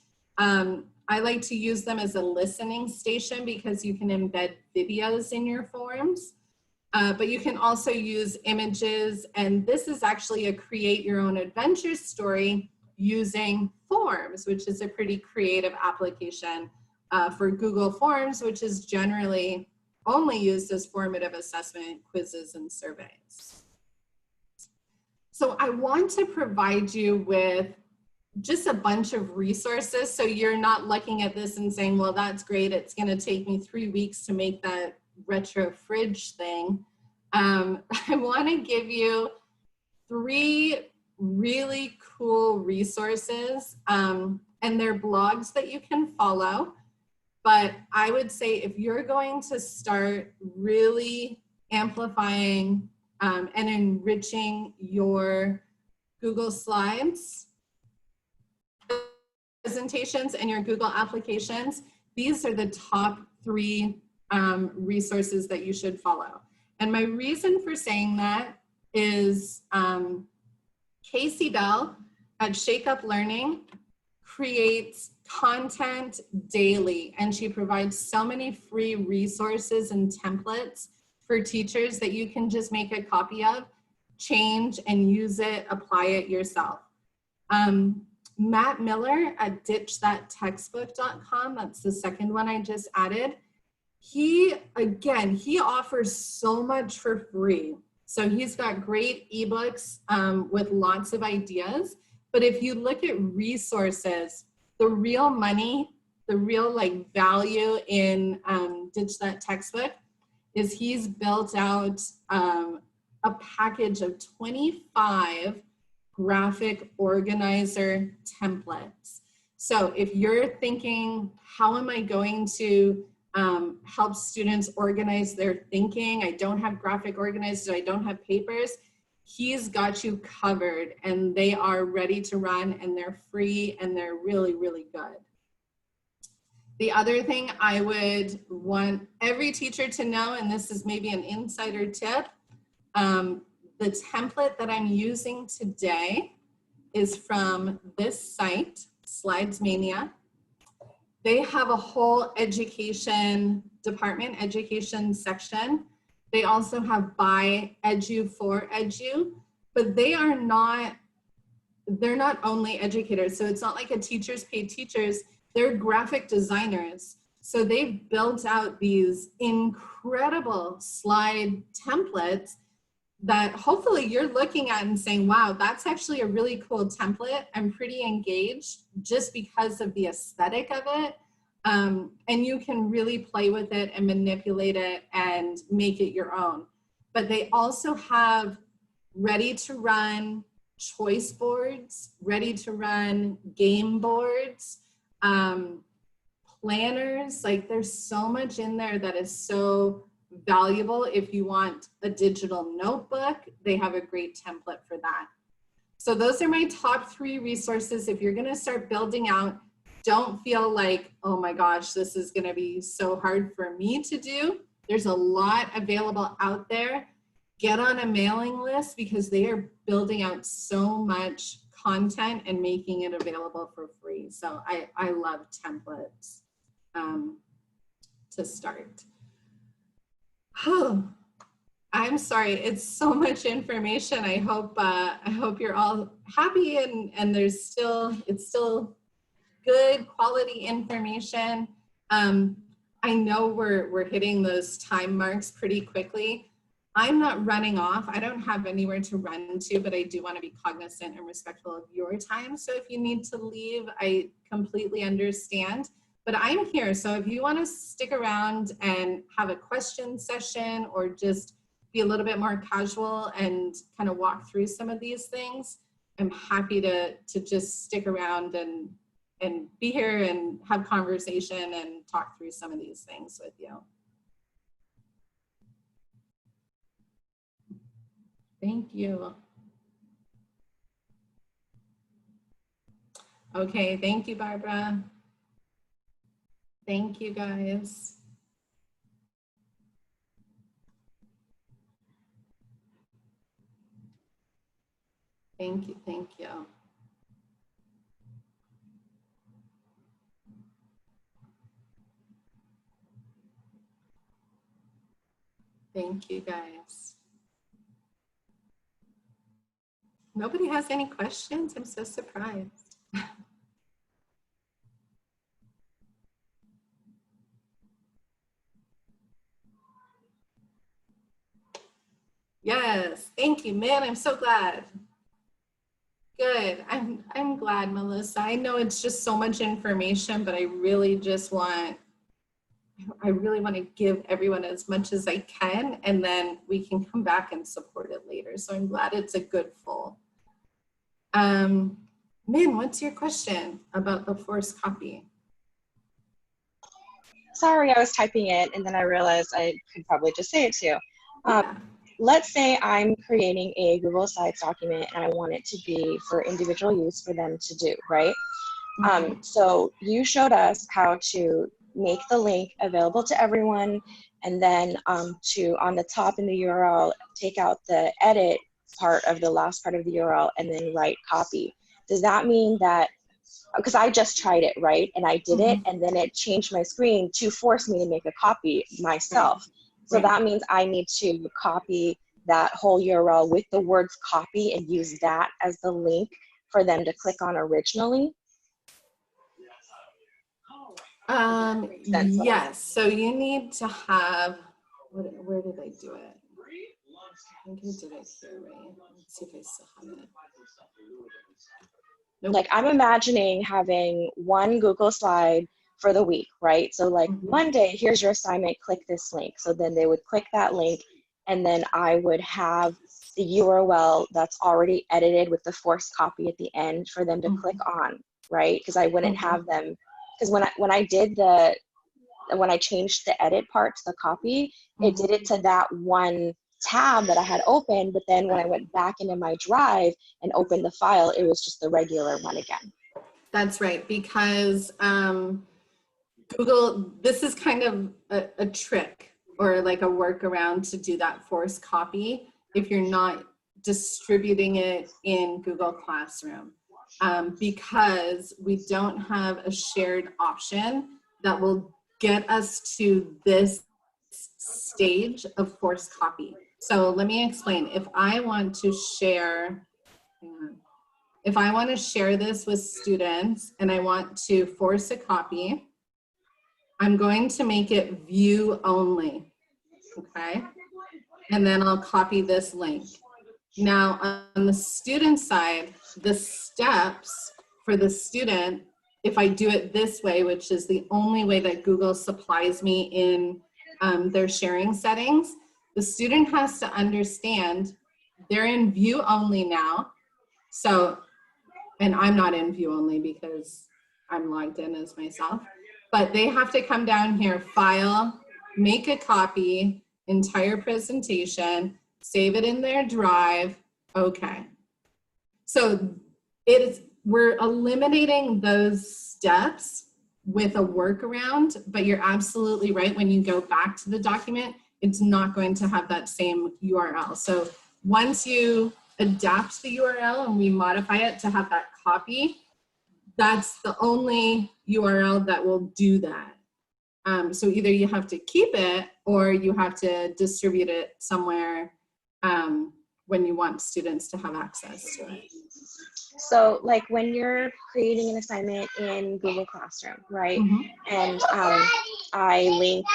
I like to use them as a listening station because you can embed videos in your forms, but you can also use images, and this is actually a create your own adventure story using forms, which is a pretty creative application for Google Forms, which is generally only used as formative assessment, quizzes, and surveys. So I want to provide you with just a bunch of resources so you're not looking at this and saying, well, that's great, it's going to take me 3 weeks to make that retro fridge thing. I want to give you 3 really cool resources, and they're blogs that you can follow. But I would say if you're going to start really amplifying and enriching your Google Slides presentations and your Google applications, these are the top 3 resources that you should follow. And my reason for saying that is Casey Bell at Shake Up Learning creates content daily, and she provides so many free resources and templates for teachers that you can just make a copy of. change and use it, apply it yourself. Matt Miller at ditchthattextbook.com, that's the second one I just added. He offers so much for free. So he's got great ebooks with lots of ideas. But if you look at resources, the real money, the real like value in Ditch That Textbook is he's built out a package of 25 graphic organizer templates. So if you're thinking, how am I going to help students organize their thinking? I don't have graphic organizers, I don't have papers. He's got you covered, and they are ready to run, and they're free, and they're really, really good. The other thing I would want every teacher to know, and this is maybe an insider tip, the template that I'm using today is from this site, Slidesmania. They have a whole education department, education section. They also have by Edu for Edu, but they're not only educators. So it's not like a teachers pay teachers, they're graphic designers. So they've built out these incredible slide templates that hopefully you're looking at and saying, wow, that's actually a really cool template. I'm pretty engaged just because of the aesthetic of it. And you can really play with it and manipulate it and make it your own. But they also have ready to run choice boards, ready to run game boards, planners. Like there's so much in there that is so valuable. If you want a digital notebook, they have a great template for that. So those are my top 3 resources. If you're going to start building out, don't feel like, oh my gosh, this is going to be so hard for me to do. There's a lot available out there. Get on a mailing list because they are building out so much content and making it available for free. So I love templates to start. Oh, I'm sorry, it's so much information. I hope you're all happy and it's still good quality information. I know we're hitting those time marks pretty quickly. I'm not running off. I don't have anywhere to run to, but I do want to be cognizant and respectful of your time. So if you need to leave, I completely understand. But I'm here, so if you want to stick around and have a question session or just be a little bit more casual and kind of walk through some of these things, I'm happy to just stick around and be here and have conversation and talk through some of these things with you. Thank you. Okay, thank you, Barbara. Thank you, guys. Thank you, thank you. Thank you, guys. Nobody has any questions? I'm so surprised. Yes, thank you, man. I'm so glad. Good. I'm glad, Melissa. I know it's just so much information, but I really want to give everyone as much as I can, and then we can come back and support it later. So I'm glad it's a good full. Min, what's your question about the forced copy? Sorry, I was typing it and then I realized I could probably just say it to you. Yeah. Let's say I'm creating a Google Slides document and I want it to be for individual use for them to do, right? So you showed us how to make the link available to everyone, and then on the top in the URL, take out the edit part of the last part of the URL and then write copy. Does that mean that, because I just tried it, right? And I did it, and then it changed my screen to force me to make a copy myself. So that means I need to copy that whole URL with the words copy and use that as the link for them to click on originally? Sense. Yes, so you need to have, where did I do it? I think I did it here, right? Let's see if I still have it. Nope. Like I'm imagining having one Google slide for the week, right? So like Monday, here's your assignment, click this link. So then they would click that link, and then I would have the URL that's already edited with the forced copy at the end for them to click on, right? Because I wouldn't have them, because when I changed the edit part to the copy, it did it to that one tab that I had open, but then when I went back into my drive and opened the file, it was just the regular one again. That's right, because Google, this is kind of a trick or like a workaround to do that forced copy if you're not distributing it in Google Classroom, because we don't have a shared option that will get us to this stage of forced copy. So let me explain. If I want to share, if I want to share this with students and I want to force a copy, I'm going to make it view only, okay? And then I'll copy this link. Now on the student side, the steps for the student, if I do it this way, which is the only way that Google supplies me in their sharing settings, the student has to understand they're in view only now. So, and I'm not in view only because I'm logged in as myself, but they have to come down here, file, make a copy, entire presentation, save it in their drive, okay. So we're eliminating those steps with a workaround, but you're absolutely right. When you go back to the document, it's not going to have that same URL. So once you adapt the URL and we modify it to have that copy, that's the only URL that will do that. So either you have to keep it or you have to distribute it somewhere when you want students to have access to it. So like when you're creating an assignment in Google Classroom, right? And I link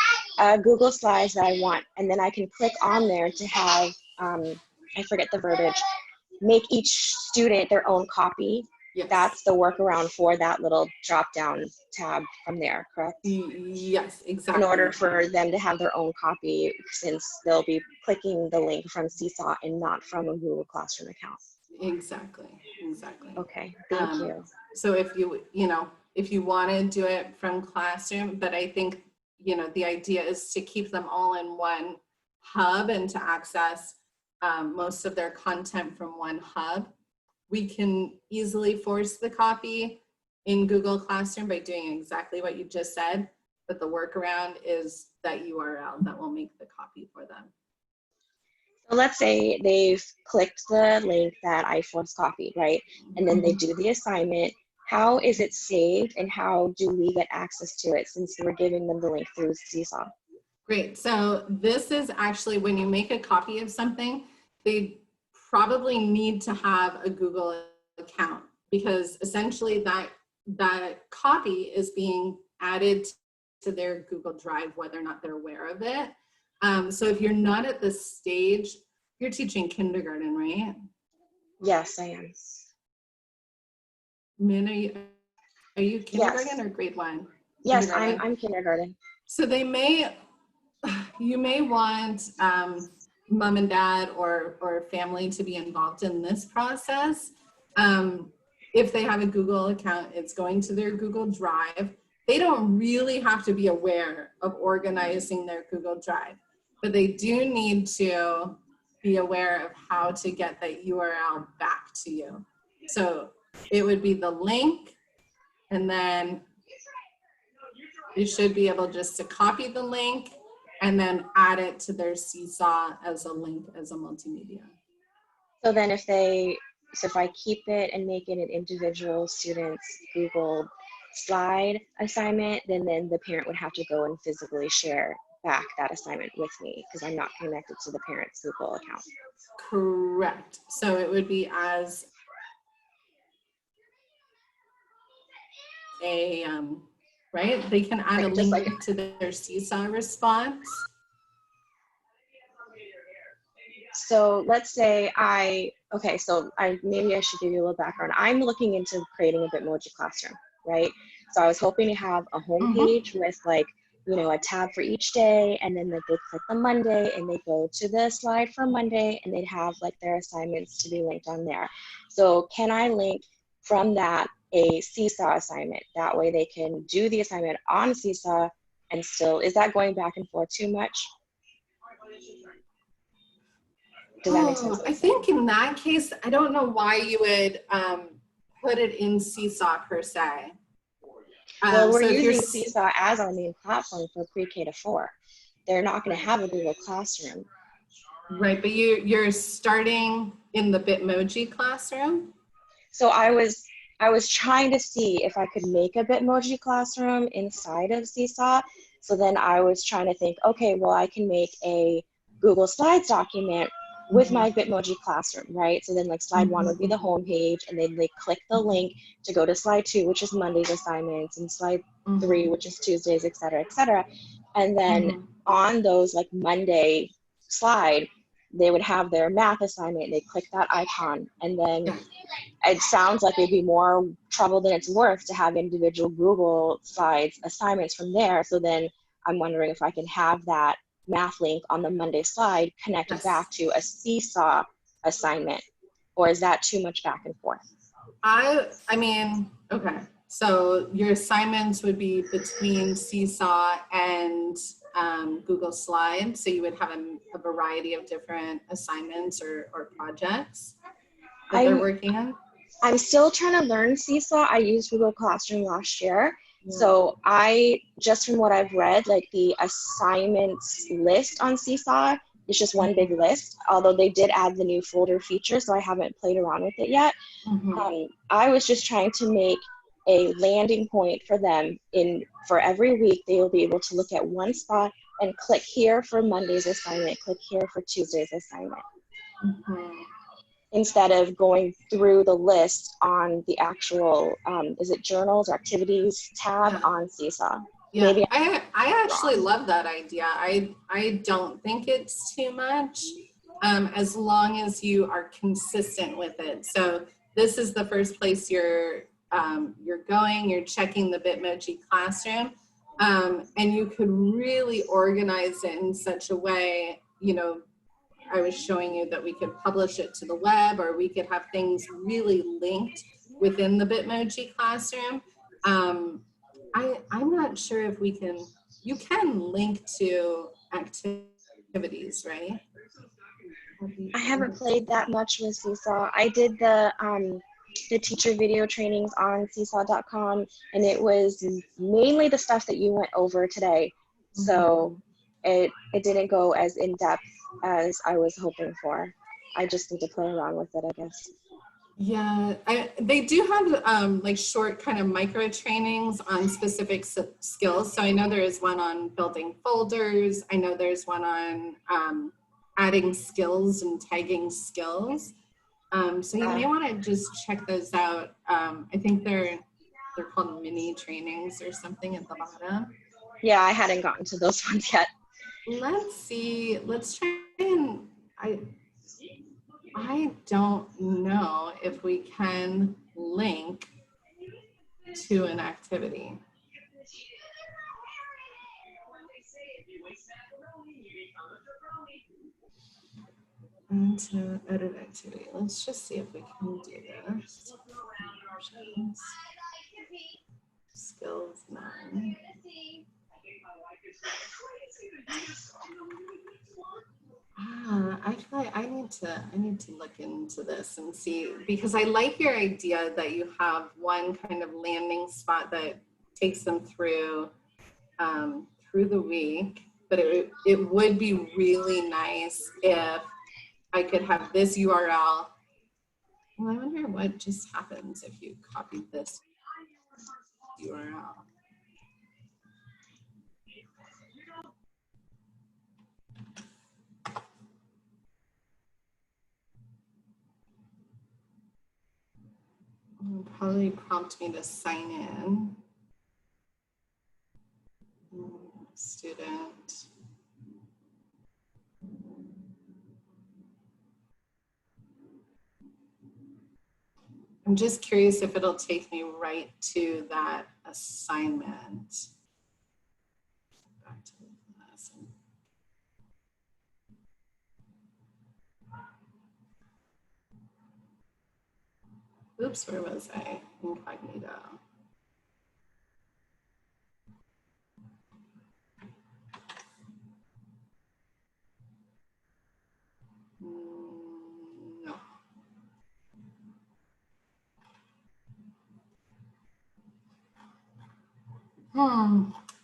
Google Slides that I want, and then I can click on there to have, I forget the verbiage, make each student their own copy. Yes. That's the workaround for that little drop down tab from there, correct? Yes, exactly. In order for them to have their own copy, since they'll be clicking the link from Seesaw and not from a Google Classroom account. Exactly. Okay, thank you. So if you want to do it from Classroom, but I think, the idea is to keep them all in one hub and to access most of their content from one hub. We can easily force the copy in Google Classroom by doing exactly what you just said, but the workaround is that URL that will make the copy for them. So let's say they've clicked the link that I force copied, right? And then they do the assignment. How is it saved and how do we get access to it since we're giving them the link through Seesaw? Great, so this is actually when you make a copy of something, they probably need to have a Google account because essentially that copy is being added to their Google Drive, whether or not they're aware of it. So if you're not at this stage, you're teaching kindergarten, right? Yes, I am. Min, are you kindergarten Yes. or grade 1? Yes, I'm kindergarten. So you may want mom and dad or family to be involved in this process. If they have a Google account, it's going to their Google Drive. They don't really have to be aware of organizing their Google Drive, but they do need to be aware of how to get that URL back to you. So it would be the link, and then you should be able just to copy the link and then add it to their Seesaw as a link, as a multimedia. So then if I keep it and make it an individual student's Google slide assignment, then the parent would have to go and physically share back that assignment with me because I'm not connected to the parent's Google account. Correct. So it would be as a, right? They can add a Right, just link like to their Seesaw response. so let's say maybe I should give you a little background. I'm looking into creating a Bitmoji classroom, right? So I was hoping to have a homepage with like, you know, a tab for each day, and then like they click the Monday and they go to the slide for Monday and they'd have like their assignments to be linked on there. So can I link from that a Seesaw assignment? That way they can do the assignment on Seesaw and still, is that going back and forth too much? Does that make sense? I think in that case, I don't know why you would put it in Seesaw per se. Well, we're so if using Seesaw as our main platform for pre-K to 4. They're not going to have a Google Classroom. Right, but you're starting in the Bitmoji classroom? So I was trying to see if I could make a Bitmoji classroom inside of Seesaw. So then I was trying to think, okay, well, I can make a Google Slides document with my Bitmoji classroom, right? So then like slide 1 would be the home page, and then they click the link to go to slide 2, which is Monday's assignments, and slide 3, which is Tuesdays, et cetera, et cetera. And then on those like Monday slide, they would have their math assignment. They click that icon, and then it sounds like it'd be more trouble than it's worth to have individual Google Slides assignments from there. So then I'm wondering if I can have that math link on the Monday slide connected back to a Seesaw assignment, or is that too much back and forth? I mean, okay. So your assignments would be between Seesaw and Google Slides. So you would have a variety of different assignments or projects that they're working on. I'm still trying to learn Seesaw. I used Google Classroom last year. So I, just from what I've read, like the assignments list on Seesaw is just one big list, although they did add the new folder feature, so I haven't played around with it yet. I was just trying to make a landing point for them for every week. They will be able to look at one spot and click here for Monday's assignment, click here for Tuesday's assignment. Instead of going through the list on the actual, is it journals or activities tab on Seesaw? Yeah, maybe I actually love that idea. I don't think it's too much as long as you are consistent with it. So this is the first place you're going, you're checking the Bitmoji classroom, and you could really organize it in such a way, you know, I was showing you that we could publish it to the web, or we could have things really linked within the Bitmoji classroom. I'm not sure if you can link to activities, right? I haven't played that much with Seesaw. I did the teacher video trainings on seesaw.com, and it was mainly the stuff that you went over today. So it didn't go as in depth as I was hoping for. I just need to play around with it, I guess. Yeah, they do have like short kind of micro trainings on specific skills. So I know there is one on building folders. I know there's one on adding skills and tagging skills. So you may want to just check those out. I think they're called mini trainings or something at the bottom. Yeah, I hadn't gotten to those ones yet. Let's see. Let's try and I don't know if we can link to an activity. And to edit activity. Let's just see if we can do this. Options. Skills 9. I feel like I need to look into this and see, because I like your idea that you have one kind of landing spot that takes them through through the week, but it would be really nice if I could have this URL. Well, I wonder what just happens if you copy this URL. It'll probably prompt me to sign in. Student. I'm just curious if it'll take me right to that assignment. Back to the lesson. Oops, where was I? Incognito. No.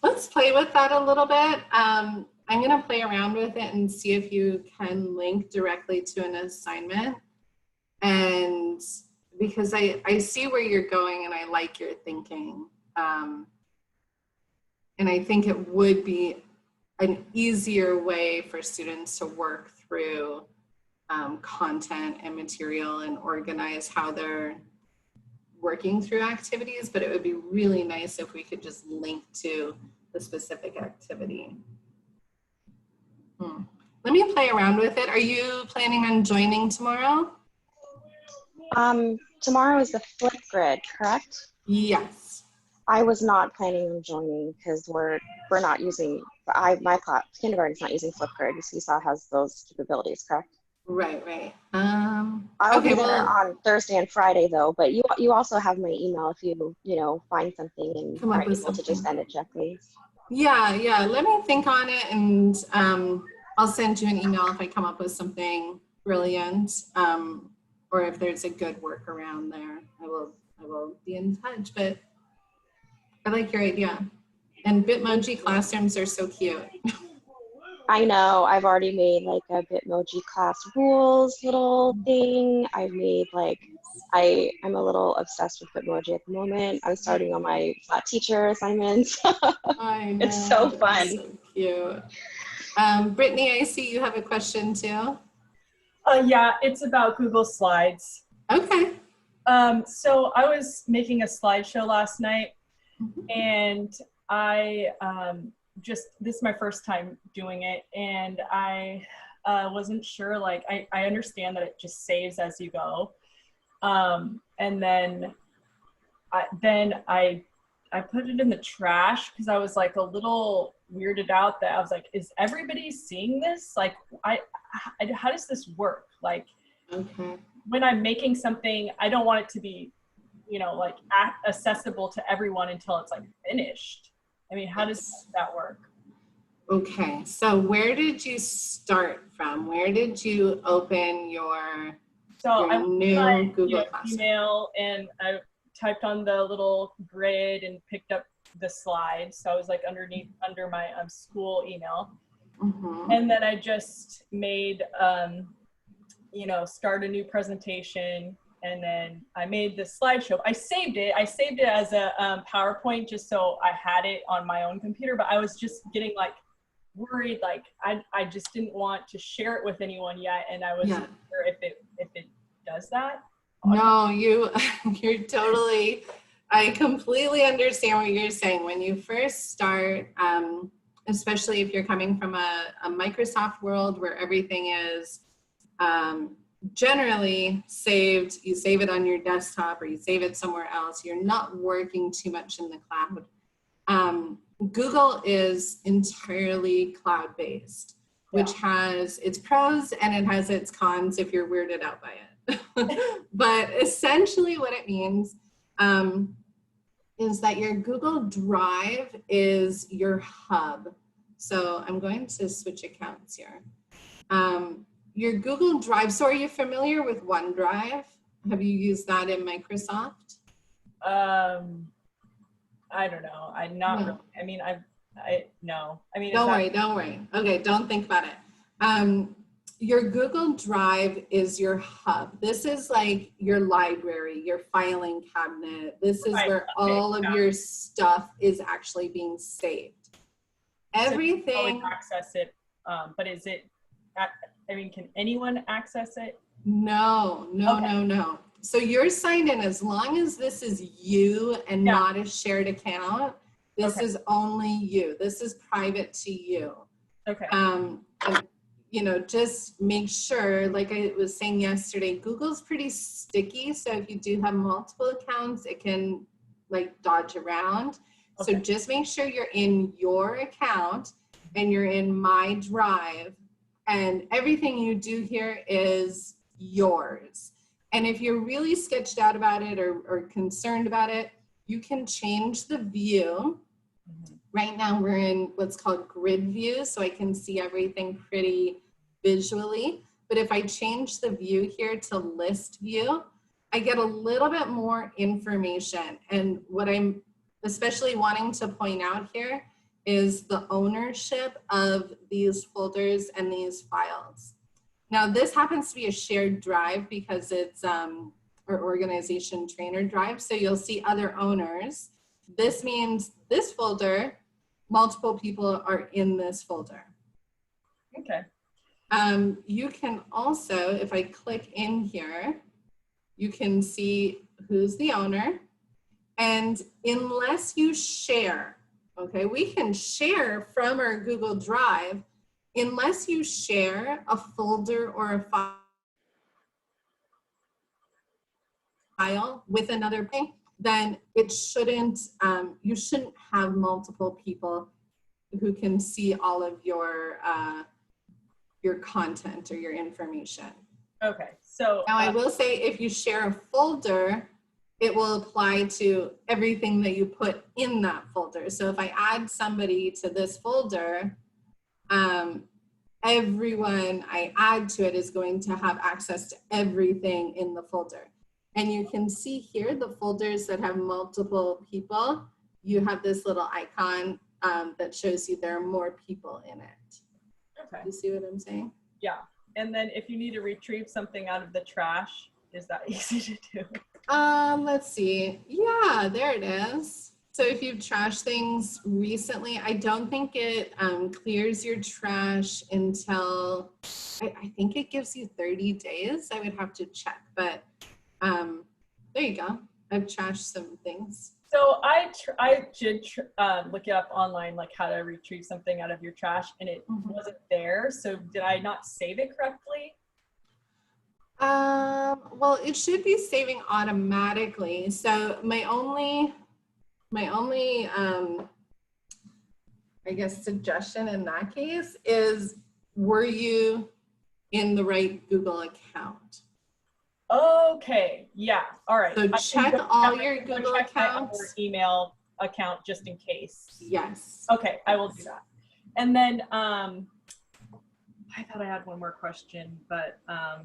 Let's play with that a little bit. I'm going to play around with it and see if you can link directly to an assignment. And because I see where you're going and I like your thinking. And I think it would be an easier way for students to work through content and material and organize how they're working through activities, but it would be really nice if we could just link to the specific activity. Let me play around with it. Are you planning on joining tomorrow? Tomorrow is the Flipgrid, correct? Yes. I was not planning on joining because we're not using, my class, kindergarten's not using Flipgrid. Seesaw has those capabilities, correct? Right, right. I'll be there on Thursday and Friday though, but you also have my email if you find something and are able to just send it directly. Yeah. Let me think on it, and I'll send you an email if I come up with something brilliant, or if there's a good workaround there. I will be in touch. But I like your idea. And Bitmoji classrooms are so cute. I know. I've already made like a Bitmoji class rules little thing. I've made like, I'm a little obsessed with Bitmoji at the moment. I'm starting on my flat teacher assignments. I know. It's so fun. It's so cute. Brittany, I see you have a question too. Yeah, it's about Google Slides. Okay. So I was making a slideshow last night, and I this is my first time doing it, and I wasn't sure, like, I understand that it just saves as you go. And then I put it in the trash because I was like a little weirded out that I was like, is everybody seeing this? Like, how does this work? Like, okay. When I'm making something, I don't want it to be, like accessible to everyone until it's like finished. I mean, how does that work? Okay, so where did you start from? Where did you open your new Google Classroom? Email, and I typed on the little grid and picked up the slides. So I was like under my school email. And then I just made, start a new presentation. And then I made the slideshow. I saved it as a PowerPoint just so I had it on my own computer, but I was just getting like worried, like I just didn't want to share it with anyone yet. And I wasn't sure if it does that. No, you're totally, I completely understand what you're saying. When you first start, especially if you're coming from a Microsoft world where everything is generally saved, you save it on your desktop or you save it somewhere else, you're not working too much in the cloud. Google is entirely cloud-based, which has its pros and it has its cons if you're weirded out by it. But essentially what it means is that your Google Drive is your hub. So I'm going to switch accounts here. Your Google Drive, so are you familiar with OneDrive? Have you used that in Microsoft? I don't know. I'm not really. I mean, no. I mean, don't worry. Okay, don't think about it. Your Google Drive is your hub. This is like your library, your filing cabinet. This is where all of your stuff is actually being saved. Everything. So you can access it, but is it? I mean, can anyone access it? No. So you're signed in as long as this is you and Yeah. not a shared account. This Okay. is only you. This is private to you. Okay. And, you know, just make sure, like I was saying yesterday, Google's pretty sticky. So if you do have multiple accounts, it can like dodge around. So Okay. just make sure you're in your account and you're in My Drive, and everything you do here is yours. And if you're really sketched out about it or concerned about it, you can change the view. Mhm. Right now we're in what's called grid view, so I can see everything pretty visually. But if I change the view here to list view, I get a little bit more information. And what I'm especially wanting to point out here is the ownership of these folders and these files. Now this happens to be a shared drive because it's our organization trainer drive. So you'll see other owners. This means this folder, multiple people are in this folder. Okay. You can also, if I click in here, you can see who's the owner. And unless you share, okay, we can share from our Google Drive, unless you share a folder or a file with another thing, then it shouldn't, you shouldn't have multiple people who can see all of your content or your information. Okay. So Now I will say if you share a folder, it will apply to everything that you put in that folder. So if I add somebody to this folder, everyone I add to it is going to have access to everything in the folder. And you can see here the folders that have multiple people, you have this little icon that shows you there are more people in it. okay. You see what I'm saying? Yeah. And then if you need to retrieve something out of the trash, is that easy to do? Let's see. Yeah, there it is. So if you've trashed things recently, I don't think it clears your trash until, I think it gives you 30 days. I would have to check, but there you go. I've trashed some things. So I did look it up online, like how to retrieve something out of your trash, and it wasn't there. So did I not save it correctly? Well, it should be saving automatically. So my only I guess suggestion in that case is, were you in the right Google account? Okay. Yeah. All right. So check all your Google check my other accounts. email account just in case. Yes. Okay, I will do that. And then I thought I had one more question, but I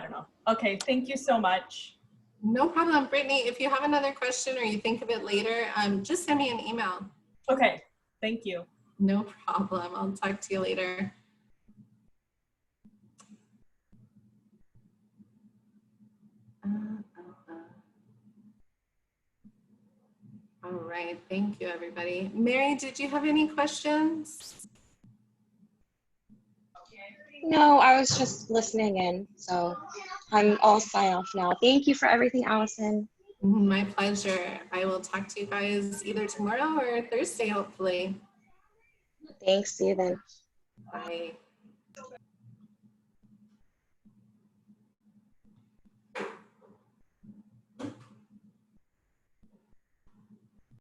don't know. Okay, thank you so much. No problem, Brittany. If you have another question or you think of it later, just send me an email. Okay, thank you. No problem. I'll talk to you later. All right, thank you, everybody. Mary, did you have any questions? No, I was just listening in, so I'm all sign off now. Thank you for everything, Allison. My pleasure. I will talk to you guys either tomorrow or Thursday, hopefully. Thanks, see you then. Bye.